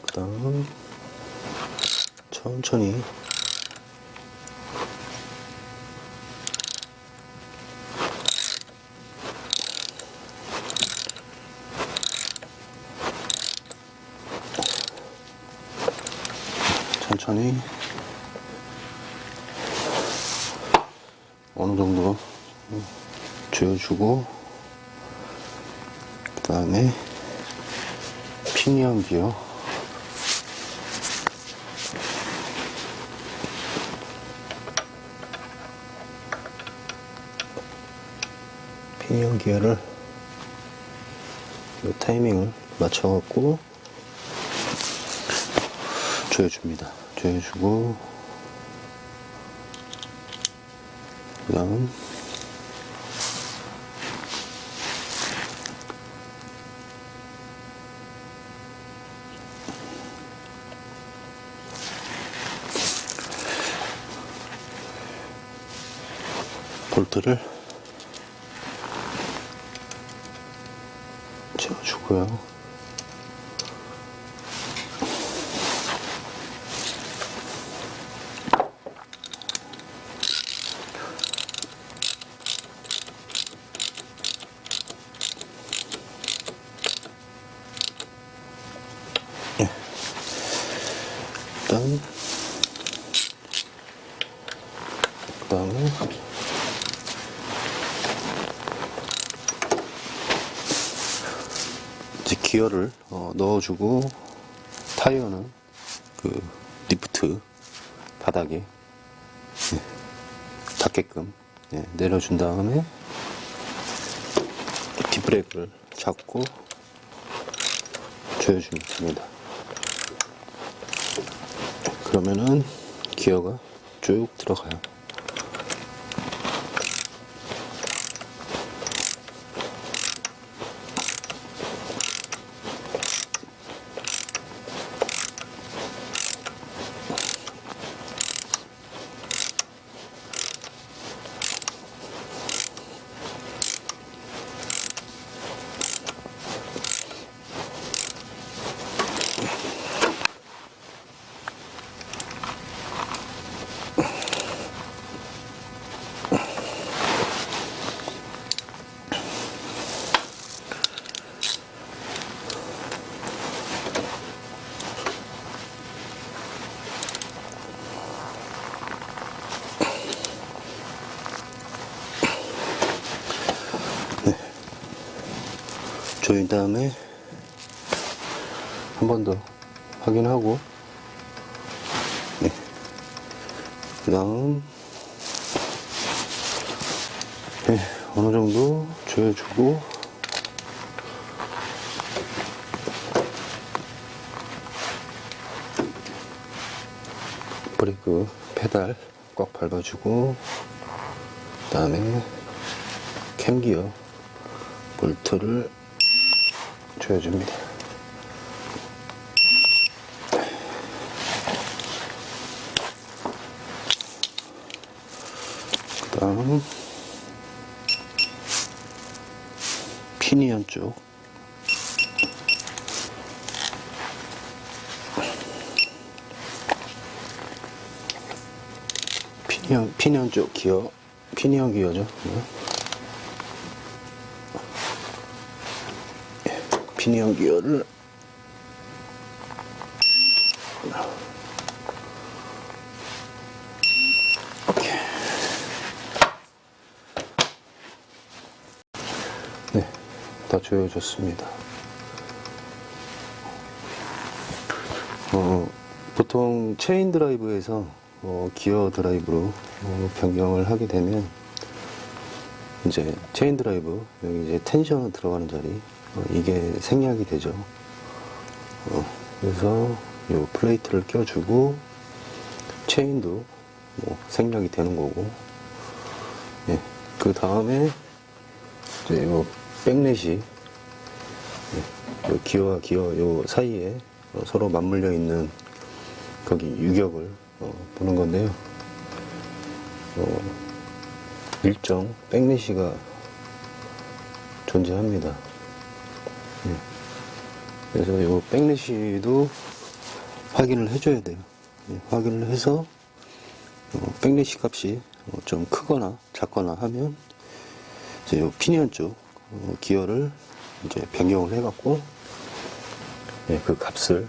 그 다음 천천히 어느 정도 조여주고 그 다음에 피니언 기어 기어를 이 타이밍을 맞춰갖고 조여줍니다. 조여주고 그 다음 볼트를 채워주고요. 그 다음에 이제 기어를 넣어주고 타이어는 그 리프트 바닥에 닿게끔 내려준 다음에 뒷브레이크를 잡고 조여주면 됩니다. 그러면은 기어가 쭉 들어가요. 조인 다음에 한 번 더 확인하고, 네. 그 다음 네, 어느 정도 조여주고, 브레이크 페달 꽉 밟아주고, 그 다음에 캠기어 볼트를 조여줍니다. 그 다음 피니언 쪽 피니언 쪽 기어, 피니언 기어죠. 피니언 기어를 오케이. 네, 다 조여줬습니다. 보통 체인 드라이브에서 기어 드라이브로 변경을 하게 되면, 이제 체인 드라이브 여기 이제 텐션 들어가는 자리, 이게 생략이 되죠. 그래서 이 플레이트를 껴주고, 체인도 생략이 되는 거고, 예, 그 다음에 이제 요 백넷이, 요 기어와 기어 요 사이에 서로 맞물려 있는 거기 유격을 보는 건데요. 일정 백넷이가 존재합니다. 그래서 이 백넷이도 확인을 해줘야 돼요. 확인을 해서 백넷이 값이 좀 크거나 작거나 하면 이제 이 피니언 쪽 기어를 이제 변경을 해갖고 그 값을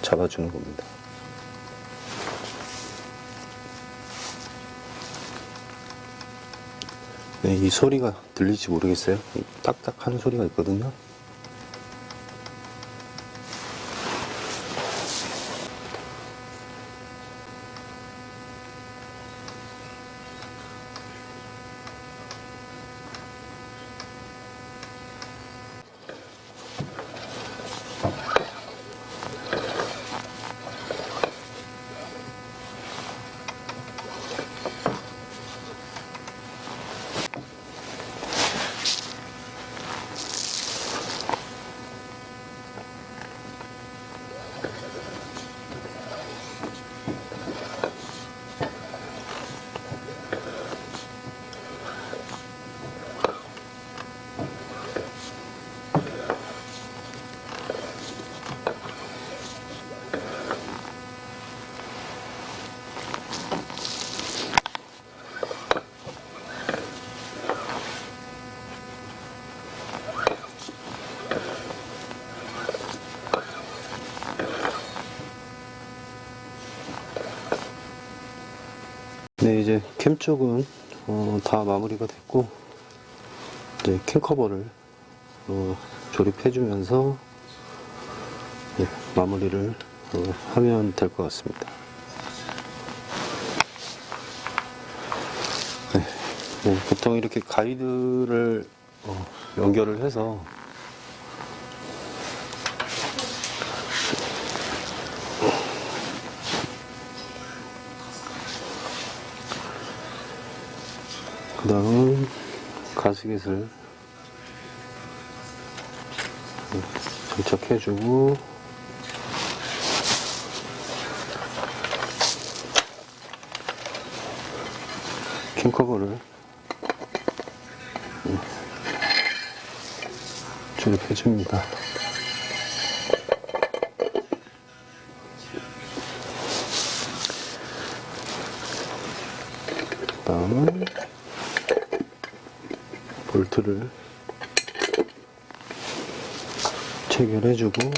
잡아주는 겁니다. 네, 이 소리가 들릴지 모르겠어요. 딱딱 하는 소리가 있거든요. 네, 이제 캠 쪽은 다 마무리가 됐고, 이제 캠 커버를 조립해주면서 마무리를 하면 될 것 같습니다. 네, 보통 이렇게 가이드를 연결을 해서 그 다음은 가스켓을 장착해주고, 캠커버를 조립해줍니다. 그 다음은 볼트를 체결해주고,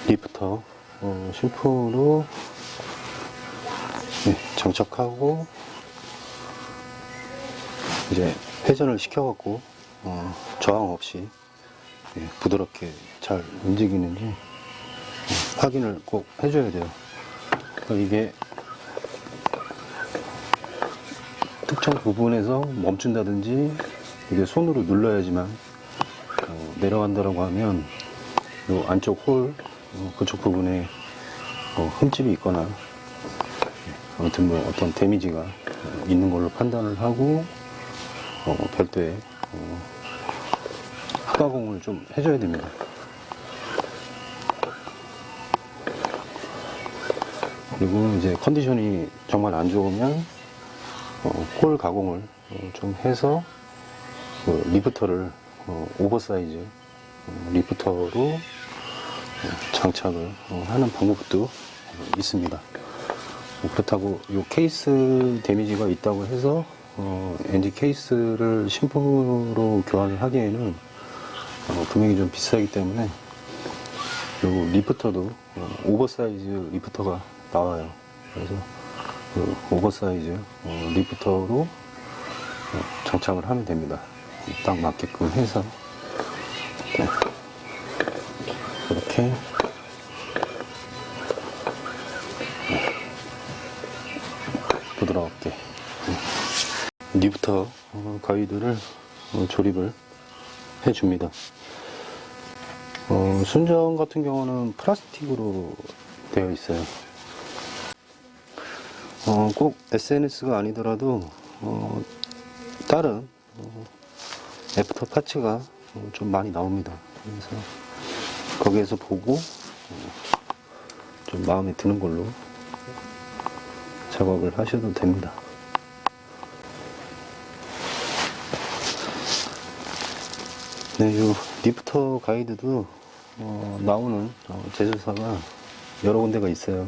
리프터 심프로 장착하고 이제 회전을 시켜갖고 저항 없이 부드럽게 잘 움직이는지 확인을 꼭 해줘야 돼요. 그러니까 이게 특정 부분에서 멈춘다든지 이게 손으로 눌러야지만 내려간다라고 하면 요 안쪽 홀 그쪽 부분에 흠집이 있거나 아무튼 뭐 어떤 데미지가 있는 걸로 판단을 하고 별도의 하가공을 좀 해줘야 됩니다. 그리고 이제 컨디션이 정말 안 좋으면 홀 가공을 좀 해서 리프터를 오버사이즈 리프터로 장착을 하는 방법도 있습니다. 그렇다고 이 케이스 데미지가 있다고 해서 엔진 케이스를 신품으로 교환을 하기에는 금액이 좀 비싸기 때문에 이 리프터도 오버사이즈 리프터가 나와요. 그래서 그 오버사이즈 리프터로 장착을 하면 됩니다. 딱 맞게끔 해서 이렇게 부드럽게 리프터 가이드를 조립을 해줍니다. 순정 같은 경우는 플라스틱으로 되어 있어요. 꼭 SNS가 아니더라도 다른 애프터 파츠가 좀 많이 나옵니다. 그래서 거기에서 보고 좀 마음에 드는 걸로 작업을 하셔도 됩니다. 네, 이 리프터 가이드도 나오는 제조사가 여러 군데가 있어요.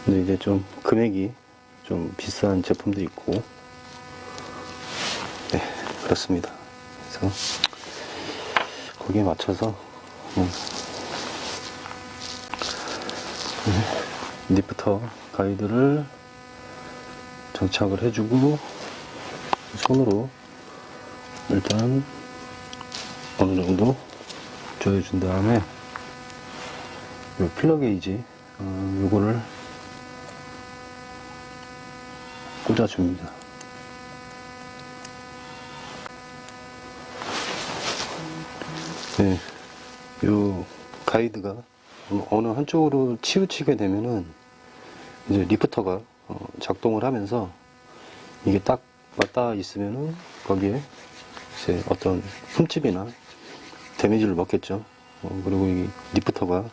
근데 이제 좀 금액이 좀 비싼 제품도 있고, 네, 그렇습니다. 그래서 거기에 맞춰서 리프터 가이드를 장착을 해주고 손으로 일단 어느 정도 조여준 다음에 이 필러 게이지 요거를 꽂아줍니다. 네, 요 가이드가 어느 한쪽으로 치우치게 되면은 이제 리프터가 작동을 하면서 이게 딱 맞닿아 있으면은 거기에 이제 어떤 흠집이나 데미지를 먹겠죠. 그리고 이 리프터가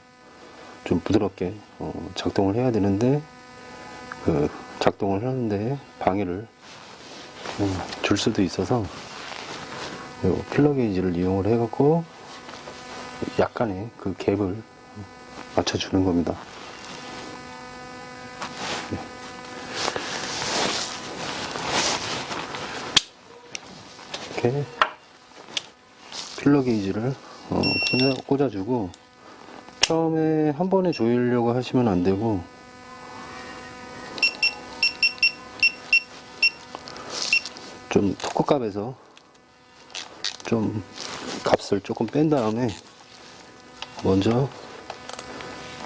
좀 부드럽게 작동을 해야 되는데 그 작동을 하는데 방해를 줄 수도 있어서 요 필러 게이지를 이용을 해 갖고 약간의 그 갭을 맞춰주는 겁니다. 이렇게 필러 게이지를 꽂아주고 처음에 한 번에 조이려고 하시면 안 되고 좀 토크값에서 좀 값을 조금 뺀 다음에 먼저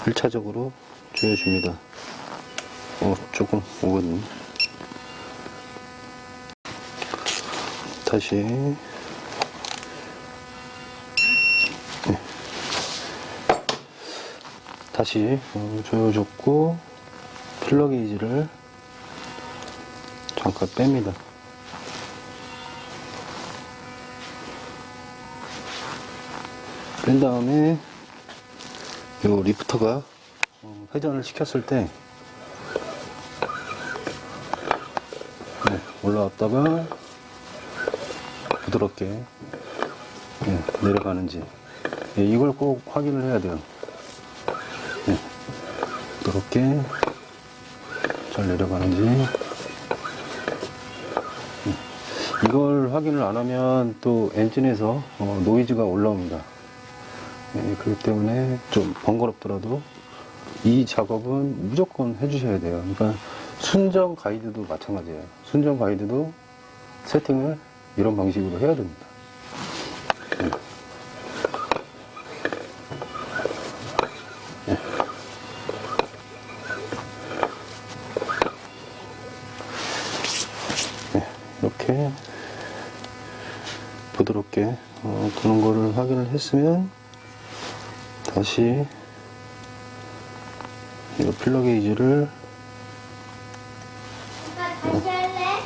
1차적으로 조여줍니다. 조금 오거든요. 다시 다시 조여줬고 필러 게이지를 잠깐 뺍니다. 뺀 다음에 요 리프터가 회전을 시켰을 때 올라왔다가 부드럽게 내려가는지 이걸 꼭 확인을 해야 돼요. 부드럽게 잘 내려가는지 이걸 확인을 안 하면 또 엔진에서 노이즈가 올라옵니다. 그렇기 때문에 좀 번거롭더라도 이 작업은 무조건 해주셔야 돼요. 그러니까 순정 가이드도 마찬가지예요. 순정 가이드도 세팅을 이런 방식으로 해야 됩니다. 이렇게 부드럽게 도는 거를 확인을 했으면 다시 이 필러 게이지를 오빠 다시 할래?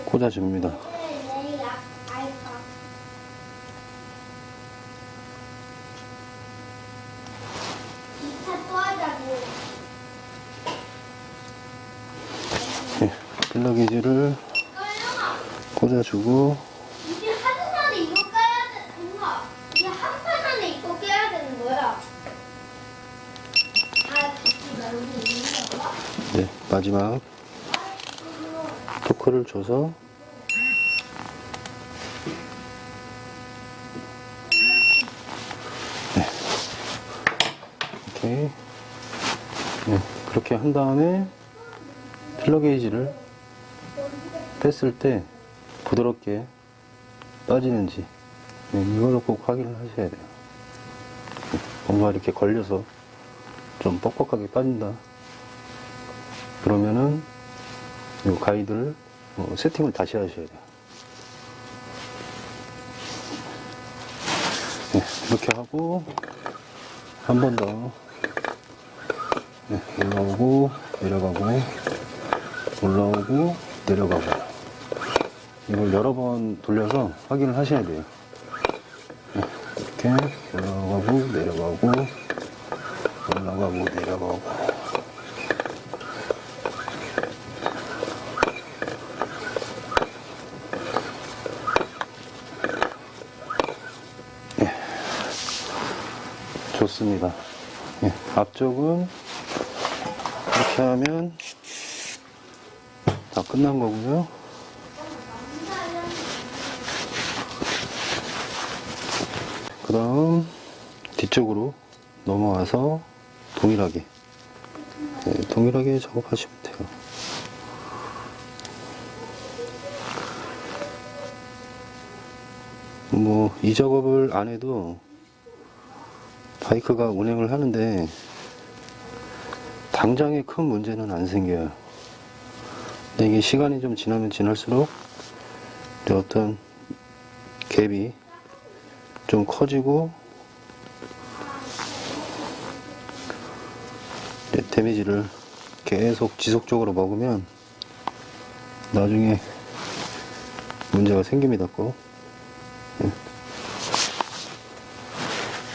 꽂아줍니다. 내일 알파. 기차 또 하자고. 필러 게이지를 깔려나. 꽂아주고 이제 하루 만에 이거 까야 돼. 엄마. 이제 한 판 안에 이거 깨야 되는 거야. 같이 나 여기 있는 거야? 마지막 토크를 줘서 이렇게 그렇게 한 다음에 필러 게이지를 뺐을 때 부드럽게 빠지는지 이걸 꼭 확인을 하셔야 돼요. 뭔가 이렇게 걸려서 좀 뻑뻑하게 빠진다 그러면은 이 가이드를 세팅을 다시 하셔야 돼요. 이렇게 하고 한 번 더 올라오고 내려가고 올라오고 내려가고 이걸 여러 번 돌려서 확인을 하셔야 돼요. 이렇게 올라가고 내려가고 올라가고 내려가고 좋습니다. 앞쪽은 이렇게 하면 다 끝난 거고요. 그 다음 뒤쪽으로 넘어와서 동일하게 동일하게 작업하시면 돼요. 뭐 이 작업을 안 해도 바이크가 운행을 하는데 당장에 큰 문제는 안 생겨요. 근데 이게 시간이 좀 지나면 지날수록 어떤 갭이 좀 커지고 데미지를 계속 지속적으로 먹으면 나중에 문제가 생깁니다. 꼭.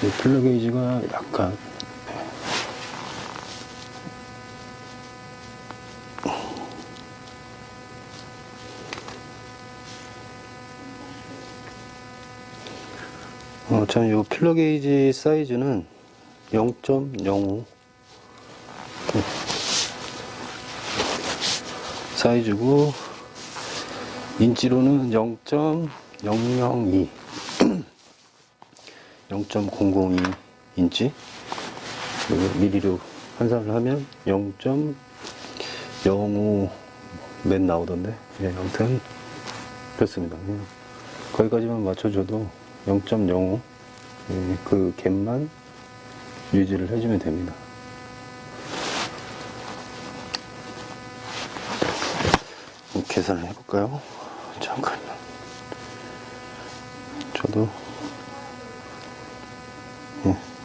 이 필러 게이지가 약간 참 이 필러 게이지 사이즈는 0.05 사이즈고 인치로는 0.002 0.002 인치 그리고 미리로 환산을 하면 0.05 몇 나오던데 아무튼 그렇습니다. 거기까지만 맞춰줘도 0.05 그 갭만 유지를 해주면 됩니다. 계산을 해볼까요? 잠깐만. 저도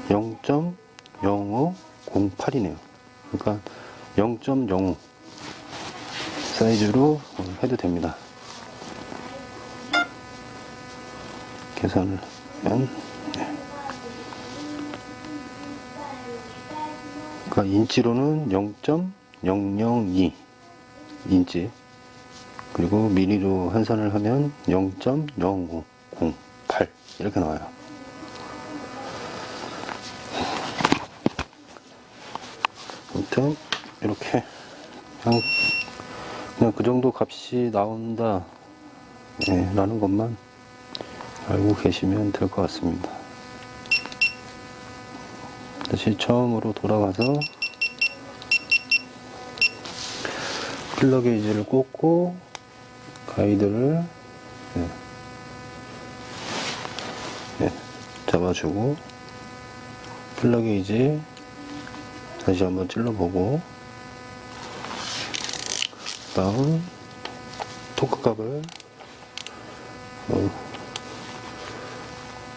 0.0508이네요. 그러니까 0.05 사이즈로 해도 됩니다. 계산을 하면, 그러니까 인치로는 0.002 인치, 그리고 미리로 환산을 하면 0.0508 이렇게 나와요. 아무튼 이렇게 그냥 그 정도 값이 나온다, 예, 라는 것만 알고 계시면 될 것 같습니다. 다시 처음으로 돌아가서 필러 게이지를 꽂고 가이드를, 예, 예, 잡아주고 필러 게이지 다시 한번 찔러보고, 다음 토크값을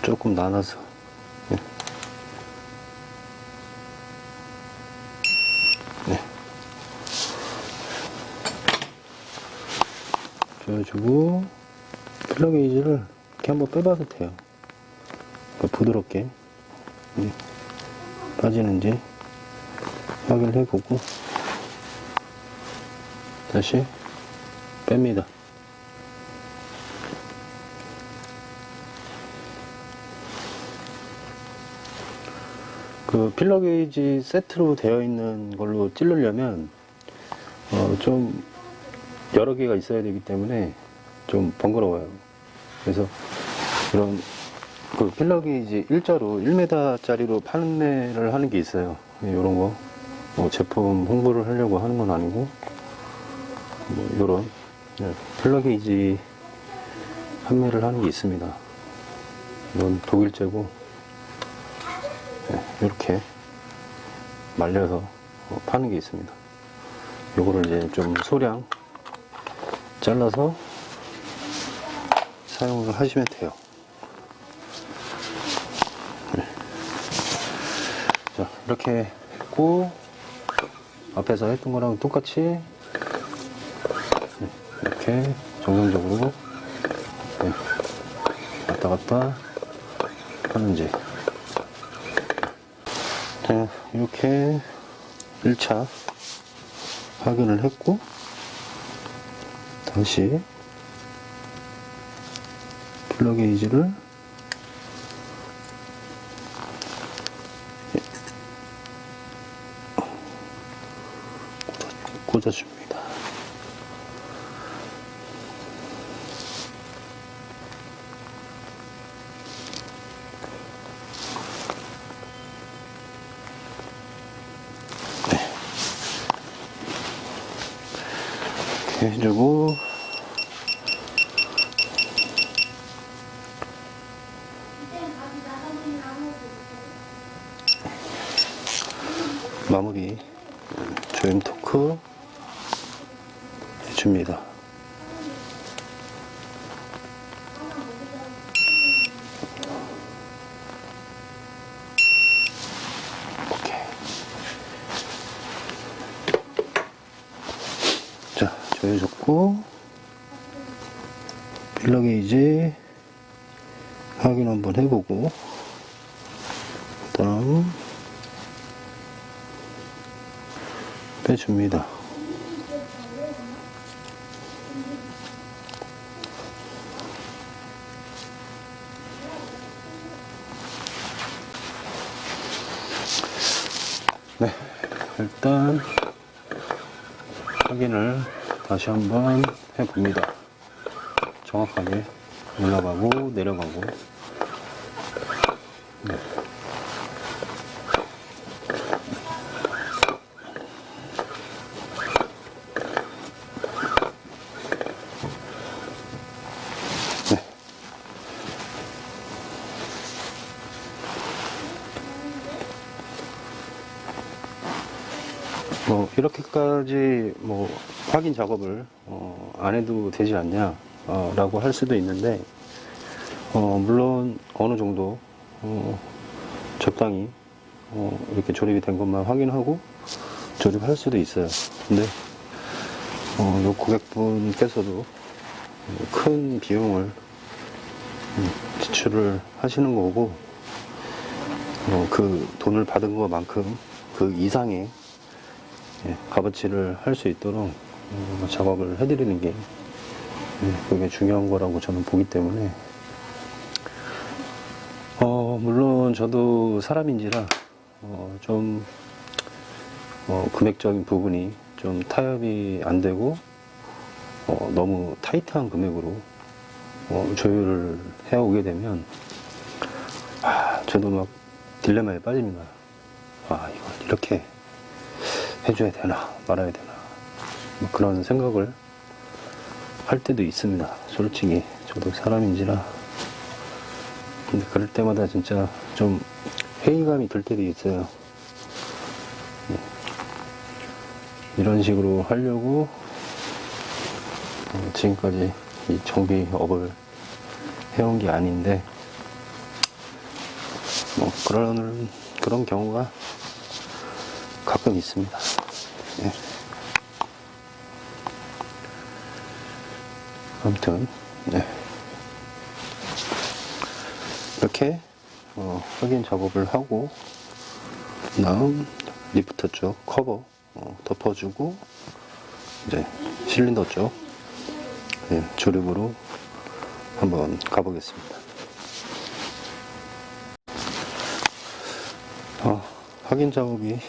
조금 나눠서, 예. 네. 줘주고 필러 게이지를 이렇게 한번 빼봐도 돼요. 부드럽게, 예, 빠지는지 확인을 해보고 다시 뺍니다. 그 필러 게이지 세트로 되어 있는 걸로 찌르려면 좀 여러 개가 있어야 되기 때문에 좀 번거로워요. 그래서 이런 그 필러 게이지 일자로 1m짜리로 판매를 하는 게 있어요. 이런 거 뭐 제품 홍보를 하려고 하는 건 아니고, 뭐 이런, 네, 필러 게이지 판매를 하는 게 있습니다. 이건 독일제고, 네, 이렇게 말려서 파는 게 있습니다. 요거를 이제 좀 소량 잘라서 사용을 하시면 돼요. 네. 자, 이렇게 했고, 앞에서 했던 거랑 똑같이, 네, 이렇게 정상적으로, 네, 왔다 갔다 하는지. 자, 이렇게 1차 확인을 했고, 다시 필러 게이지를 꽂아줍니다. 네. 이렇게 해주고, 마무리 조임 토크 해줍니다. 오케이. 자, 조여줬고, 필러 게이지 확인 한번 해보고, 그 다음 빼줍니다. 네, 일단 확인을 다시 한번 해봅니다. 정확하게 올라가고 내려가고. 네. 뭐 이렇게까지 뭐 확인 작업을 안 해도 되지 않냐 라고 할 수도 있는데, 물론 어느 정도 적당히 이렇게 조립이 된 것만 확인하고 조립할 수도 있어요. 근데 요 고객분께서도 큰 비용을 지출을 하시는 거고, 그 돈을 받은 것만큼 그 이상의 값어치를 할 수 있도록 작업을 해드리는 게 그게 중요한 거라고 저는 보기 때문에, 물론 저도 사람인지라 좀 금액적인 부분이 좀 타협이 안 되고 너무 타이트한 금액으로 조율을 해오게 되면 저도 막 딜레마에 빠집니다. 이걸 이렇게 해줘야 되나 말아야 되나 뭐 그런 생각을 할 때도 있습니다. 솔직히 저도 사람인지라. 근데 그럴 때마다 진짜 좀 회의감이 들 때도 있어요. 이런 식으로 하려고 지금까지 이 정비업을 해온 게 아닌데, 뭐 그런 경우가 가끔 있습니다. 네. 아무튼 이렇게 확인 작업을 하고 다음 리프트 쪽 커버 덮어주고 이제 실린더 쪽 조립으로 한번 가보겠습니다. 확인 작업이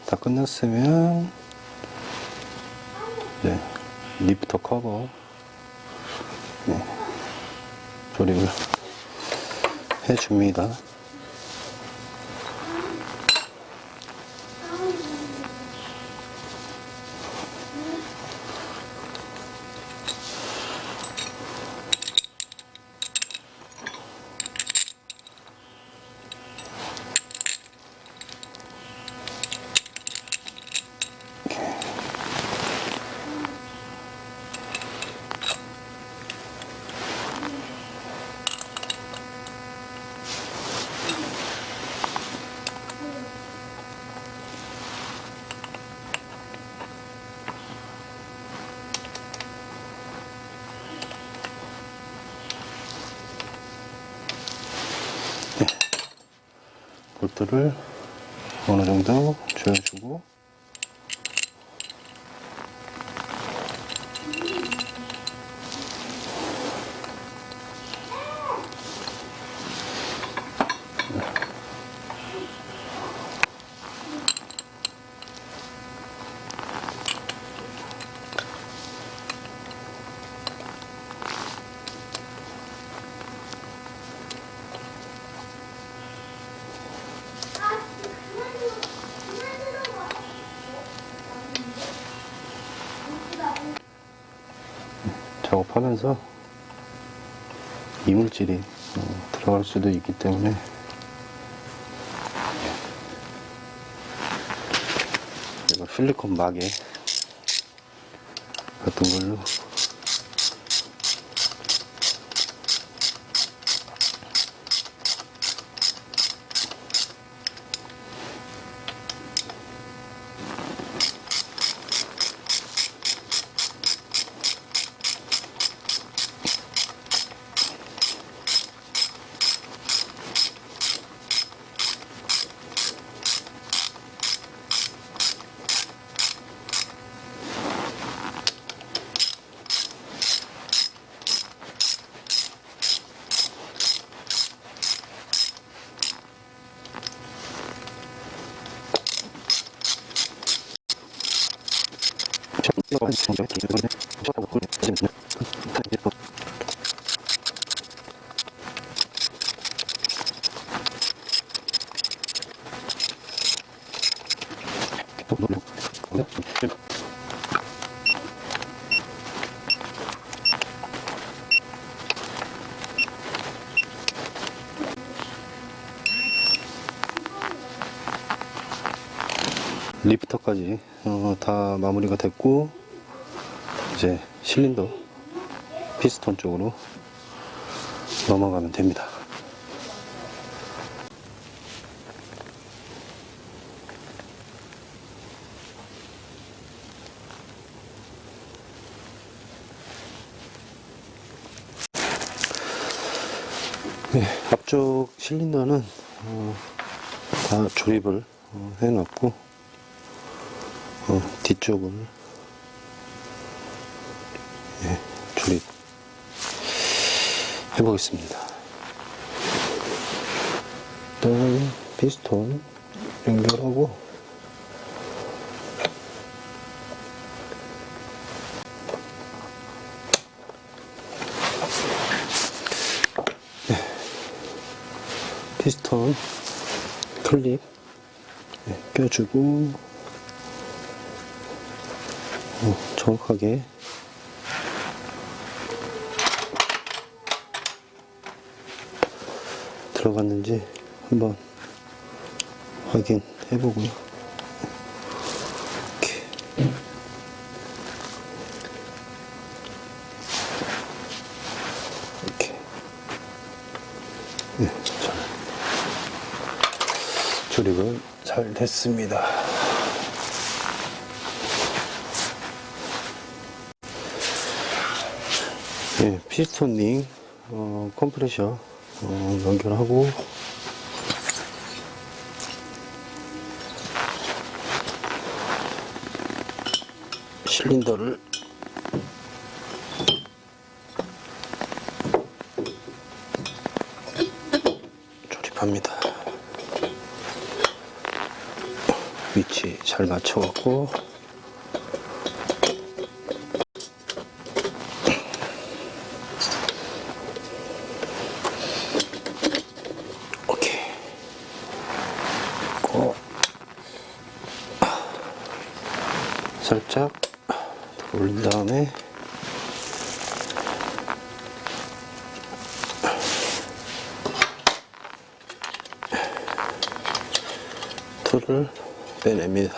다 끝났으면 이제 리프터 커버 조립을 해줍니다. 볼트를 어느 정도 조여주고 작업하면서 이물질이 들어갈 수도 있기 때문에 이거 실리콘 마개 같은 걸로 리프터까지 다 마무리가 됐고 이제 실린더 피스톤 쪽으로 넘어가면 됩니다. 네, 앞쪽 실린더는 다 조립을 해놨고 뒤쪽을 조립 해보겠습니다. 일단 피스톤 연결하고 피스톤 클립 껴주고 정확하게 들어갔는지 한번 확인해 보고요. 이렇게 잘 조립은 잘 됐습니다. 피스톤 링 컴프레셔 연결하고 실린더를 조립합니다. 위치 잘 맞춰갖고 오케이 살짝 올린 다음에 툴을 빼냅니다.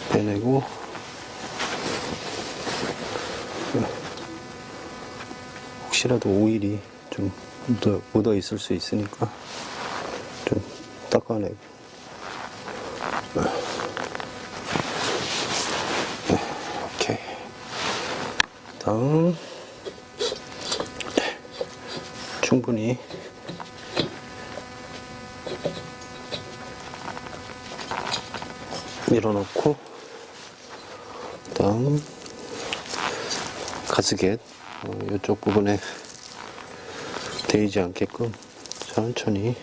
빼내고 혹시라도 오일이 좀 묻어 있을 수 있으니까 좀 닦아내고 오케이. 다음 충분히 밀어넣고 다음 가스켓 이쪽 부분에 데이지 않게끔 천천히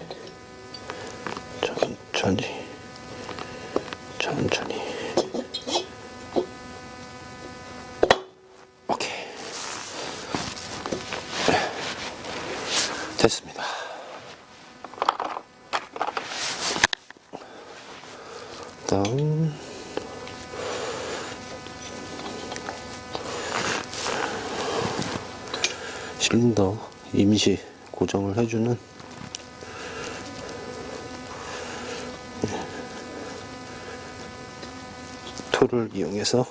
오케이 됐습니다. 다음 실린더 임시 고정을 해주는 툴을 이용해서